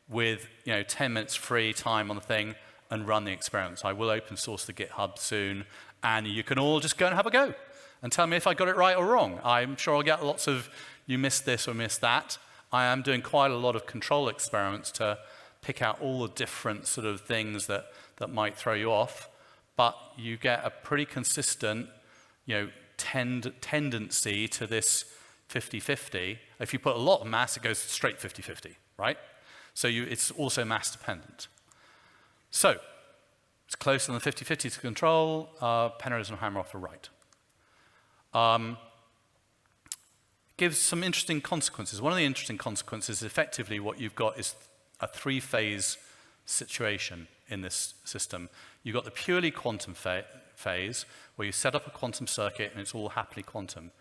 with 10 minutes free time on the thing and run the experiment. So I will open source the GitHub soon, and you can all just go and have a go and tell me if I got it right or wrong. I'm sure I'll get lots of, you missed this or missed that. I am doing quite a lot of control experiments to pick out all the different sort of things that might throw you off, but you get a pretty consistent, tendency to this 50-50. If you put a lot of mass, it goes straight 50-50, right? So it's also mass dependent. So it's closer than 50-50 to control. Penrose and Hameroff are right. Gives some interesting consequences. One of the interesting consequences is effectively what you've got is a 3-phase situation in this system. You've got the purely quantum phase, where you set up a quantum circuit and it's all happily quantum.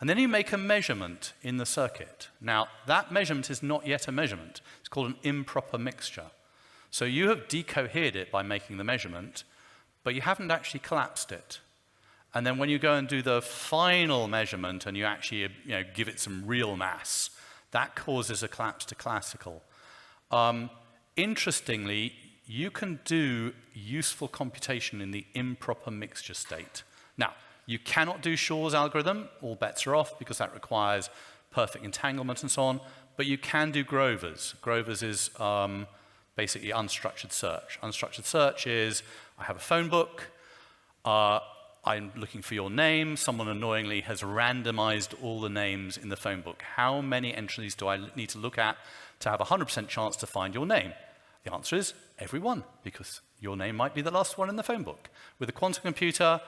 And then you make a measurement in the circuit. Now, that measurement is not yet a measurement. It's called an improper mixture. So you have decohered it by making the measurement, but you haven't actually collapsed it. And then when you go and do the final measurement and you actually give it some real mass, that causes a collapse to classical. Interestingly, you can do useful computation in the improper mixture state. Now, you cannot do Shor's algorithm, all bets are off, because that requires perfect entanglement and so on, but you can do Grover's. Grover's is basically unstructured search. Unstructured search is, I have a phone book, I'm looking for your name, someone annoyingly has randomized all the names in the phone book. How many entries do I need to look at to have a 100% chance to find your name? The answer is every one, because your name might be the last one in the phone book. With a quantum computer,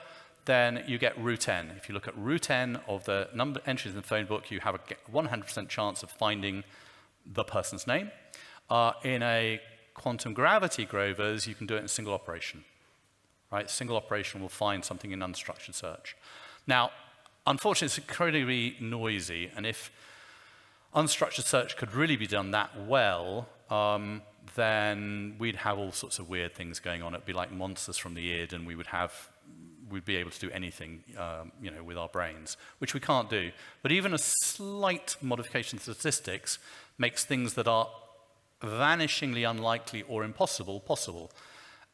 then you get root n. If you look at root n of the number of entries in the phone book, you have a 100% chance of finding the person's name. In a quantum gravity Grover's, you can do it in a single operation. Right? Single operation will find something in unstructured search. Now, unfortunately, it's incredibly noisy, and if unstructured search could really be done that well, then we'd have all sorts of weird things going on. It'd be like monsters from the id, and we'd be able to do anything, with our brains, which we can't do. But even a slight modification to statistics makes things that are vanishingly unlikely or impossible possible.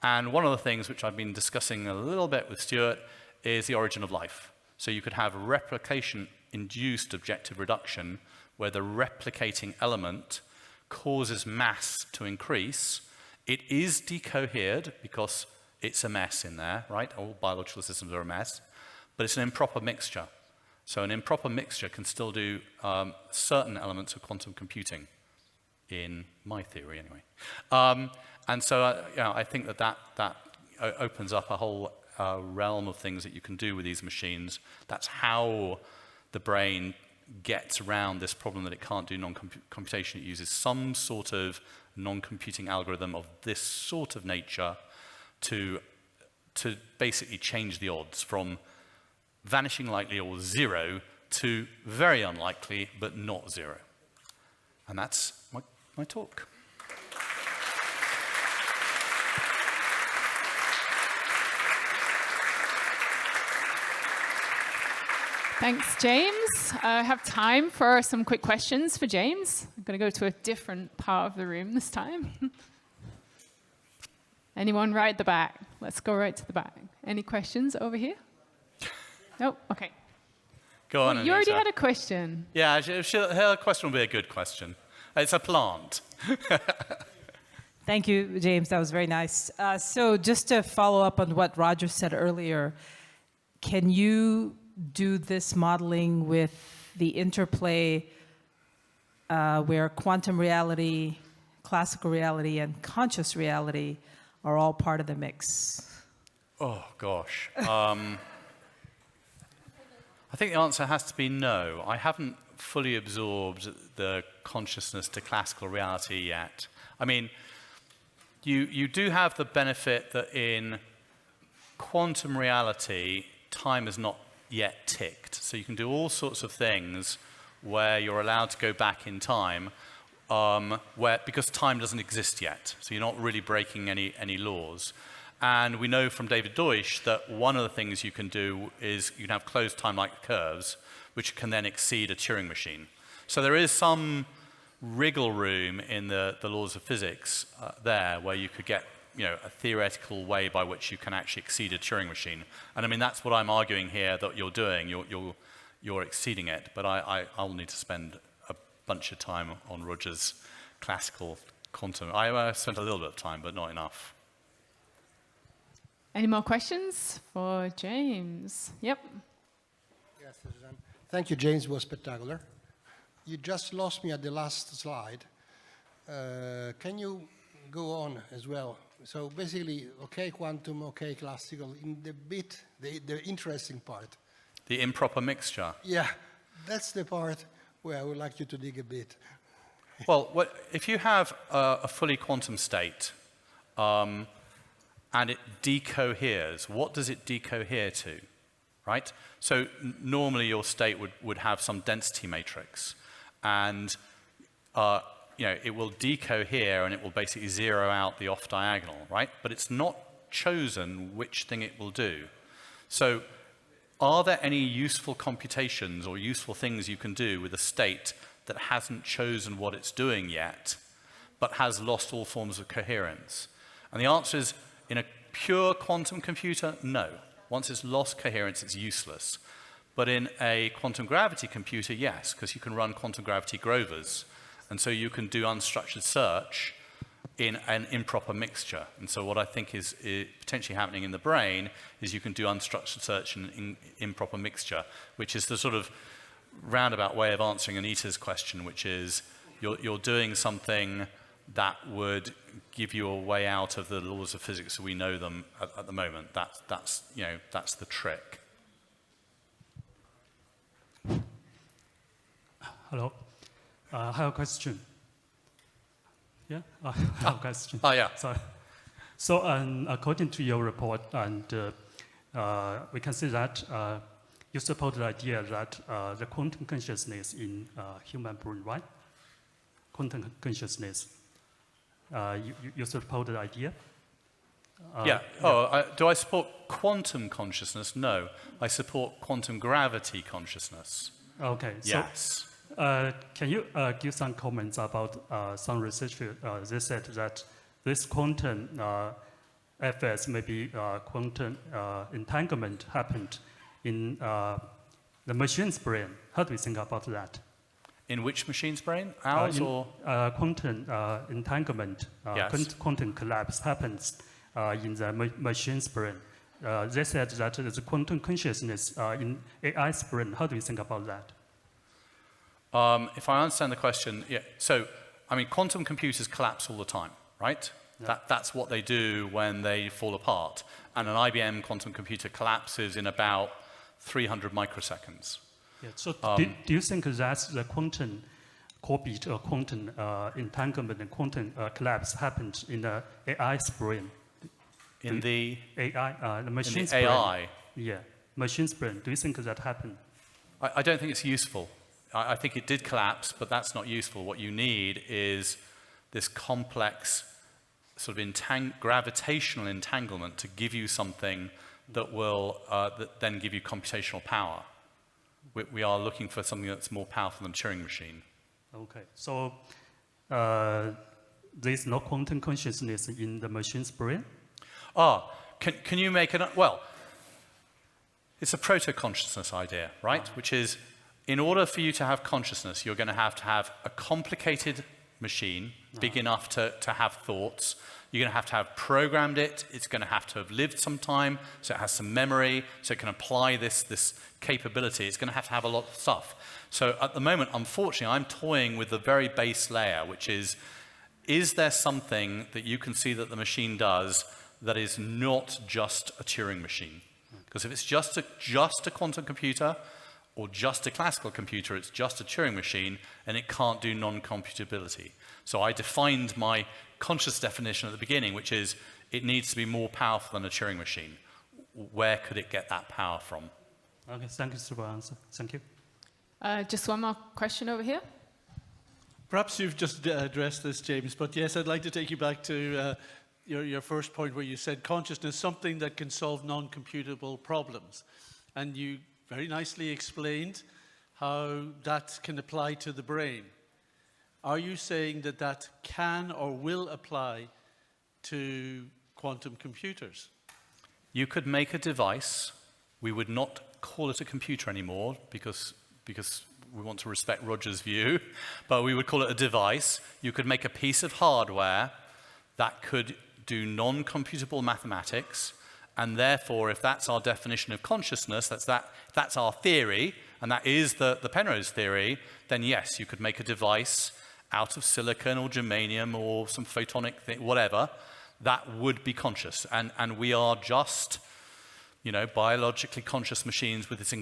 And one of the things which I've been discussing a little bit with Stuart is the origin of life. So you could have replication-induced objective reduction, where the replicating element causes mass to increase. It is decohered because it's a mess in there, right? All biological systems are a mess, but it's an improper mixture. So an improper mixture can still do certain elements of quantum computing, in my theory anyway. And so I think that opens up a whole realm of things that you can do with these machines. That's how the brain gets around this problem that it can't do non-computation. It uses some sort of non-computing algorithm of this sort of nature to basically change the odds from vanishing likely or 0 to very unlikely but not 0. And that's my talk. Thanks, James. I have time for some quick questions for James. I'm going to go to a different part of the room this time. Anyone right at the back? Let's go right to the back. Any questions over here? Nope. Okay. Go on, You already had a question. Yeah, her question will be a good question. It's a plant. Thank you, James. That was very nice. So just to follow up on what Roger said earlier, can you do this modeling with the interplay where quantum reality, classical reality, and conscious reality are all part of the mix? Oh, gosh. I think the answer has to be no. I haven't fully absorbed the consciousness to classical reality yet. I mean, you do have the benefit that in quantum reality, time is not yet ticked. So you can do all sorts of things where you're allowed to go back in time because time doesn't exist yet. So you're not really breaking any laws. And we know from David Deutsch that one of the things you can do is you can have closed time-like curves, which can then exceed a Turing machine. So there is some wriggle room in the laws of physics there where you could get a theoretical way by which you can actually exceed a Turing machine. And I mean, that's what I'm arguing here that you're doing. You're exceeding it. But I'll need to spend a bunch of time on Roger's classical quantum. I spent a little bit of time, but not enough. Any more questions for James? Yep. Yes, Suzanne. Thank you, James. It was spectacular. You just lost me at the last slide. Can you go on as well? So basically, okay, quantum, okay, classical, in the bit, the interesting part. The improper mixture. Yeah, that's the part where I would like you to dig a bit. Well, if you have a fully quantum state and it decoheres, what does it decohere to, right? So normally your state would have some density matrix, and it will decohere and it will basically zero out the off diagonal, right? But it's not chosen which thing it will do. So are there any useful computations or useful things you can do with a state that hasn't chosen what it's doing yet, but has lost all forms of coherence? And the answer is, in a pure quantum computer, no. Once it's lost coherence, it's useless. But in a quantum gravity computer, yes, because you can run quantum gravity grovers. And so you can do unstructured search in an improper mixture. And so what I think is potentially happening in the brain is you can do unstructured search in an improper mixture, which is the sort of roundabout way of answering Anita's question, which is you're doing something that would give you a way out of the laws of physics as we know them at the moment. That's the trick. Hello. I have a question. Yeah, I have a question. Oh, yeah. Sorry. So according to your report, and we can see that you support the idea that the quantum consciousness in human brain, right? Quantum consciousness. You support the idea? Yeah. Oh, do I support quantum consciousness? No. I support quantum gravity consciousness. Okay. Yes. Can you give some comments about some research? They said that this quantum FS, maybe quantum entanglement, happened in the machine's brain. How do you think about that? In which machine's brain? Ours or? Quantum entanglement, yes. Quantum collapse happens in the machine's brain. They said that there's a quantum consciousness in AI's brain. How do you think about that? If I understand the question, yeah. So, I mean, quantum computers collapse all the time, right? Yeah. That's what they do when they fall apart. And an IBM quantum computer collapses in about 300 microseconds. Yeah. So, do you think that's the quantum orbit or quantum entanglement and quantum collapse happened in the AI's brain? In the AI, the machine's in the brain. AI? Yeah, machine's brain. Do you think that happened? I don't think it's useful. I think it did collapse, but that's not useful. What you need is this complex sort of gravitational entanglement to give you something that will that then give you computational power. We are looking for something that's more powerful than a Turing machine. Okay, so there's no quantum consciousness in the machine's brain? Can you make it? Well, it's a proto-consciousness idea, right? Which is, in order for you to have consciousness, you're going to have a complicated machine, big enough to have thoughts. You're going to have programmed it. It's going to have lived some time, so it has some memory, so it can apply this capability. It's going to have a lot of stuff. So at the moment, unfortunately, I'm toying with the very base layer, which is there something that you can see that the machine does that is not just a Turing machine? Because if it's just a quantum computer or just a classical computer, it's just a Turing machine, and it can't do non-computability. So I defined my conscious definition at the beginning, which is it needs to be more powerful than a Turing machine. Where could it get that power from? Okay, thank you for the answer. Thank you. Just one more question over here. Perhaps you've just addressed this, James, but yes, I'd like to take you back to your first point where you said consciousness, something that can solve non-computable problems. And you very nicely explained how that can apply to the brain. Are you saying that that can or will apply to quantum computers? You could make a device. We would not call it a computer anymore because we want to respect Roger's view, but we would call it a device. You could make a piece of hardware that could do non-computable mathematics, and therefore, if that's our definition of consciousness, that's our theory, and that is the Penrose theory, then yes, you could make a device out of silicon or germanium or some photonic thing, whatever, that would be conscious. And we are just, biologically conscious machines with this,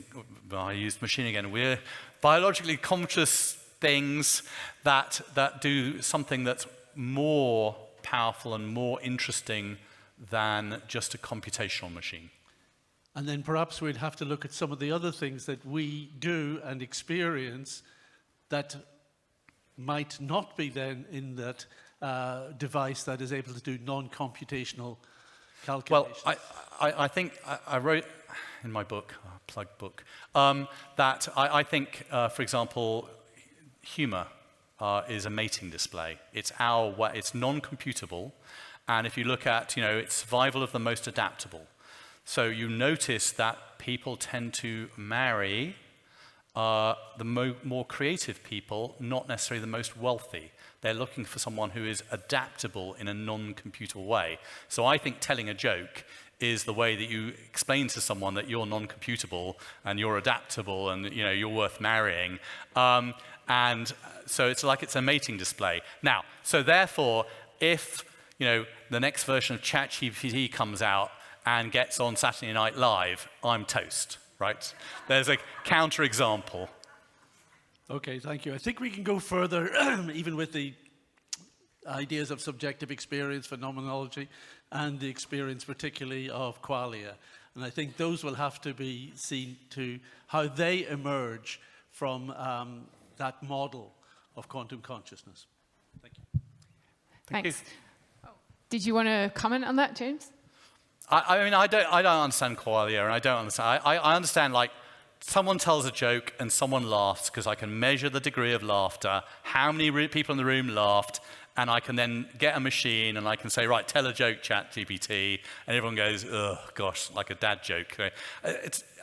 I used machine again, we're biologically conscious things that do something that's more powerful and more interesting than just a computational machine. And then perhaps we'd have to look at some of the other things that we do and experience that might not be then in that device that is able to do non-computational calculations. Well, I think I wrote in my book, plug book, that I think, for example, humor is a mating display. It's non-computable, and if you look at, it's survival of the most adaptable. So you notice that people tend to marry the more creative people, not necessarily the most wealthy. They're looking for someone who is adaptable in a non-computable way. So I think telling a joke is the way that you explain to someone that you're non-computable and you're adaptable and you're worth marrying. And so it's like it's a mating display. Now, so therefore, if the next version of ChatGPT comes out and gets on Saturday Night Live, I'm toast, right? There's a counterexample. Okay, thank you. I think we can go further, even with the ideas of subjective experience, phenomenology, and the experience particularly of qualia. And I think those will have to be seen to how they emerge from that model of quantum consciousness. Thank you. Thanks. Did you want to comment on that, James? I mean, I don't understand qualia, and I don't understand. I understand, like, someone tells a joke and someone laughs because I can measure the degree of laughter, how many people in the room laughed, and I can then get a machine and I can say, right, tell a joke, ChatGPT, and everyone goes, oh gosh, like a dad joke.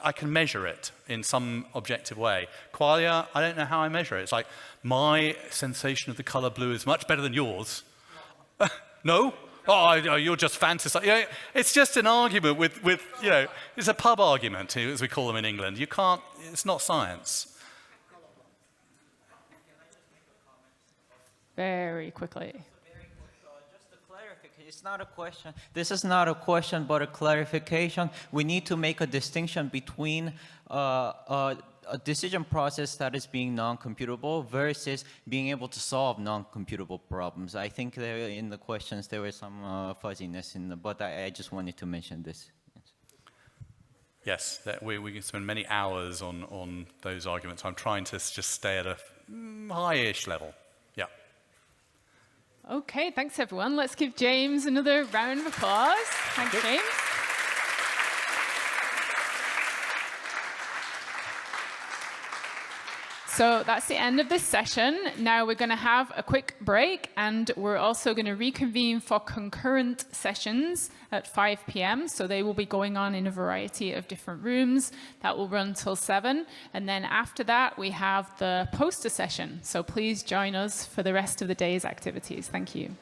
I can measure it in some objective way. Qualia, I don't know how I measure it. It's like my sensation of the color blue is much better than yours. No? Oh, you're just fantasizing. It's just an argument with it's a pub argument, as we call them in England. You can't, it's not science. Very quickly. Just a clarification. It's not a question. This is not a question, but a clarification. We need to make a distinction between a decision process that is being non-computable versus being able to solve non-computable problems. I think in the questions there was some fuzziness but I just wanted to mention this. Yes, we can spend many hours on those arguments. I'm trying to just stay at a high-ish level. Yeah. Okay, thanks everyone. Let's give James another round of applause. Thanks, James. So that's the end of this session. Now we're going to have a quick break, and we're also going to reconvene for concurrent sessions at 5 p.m. So they will be going on in a variety of different rooms. That will run till 7. And then after that, we have the poster session. So please join us for the rest of the day's activities. Thank you.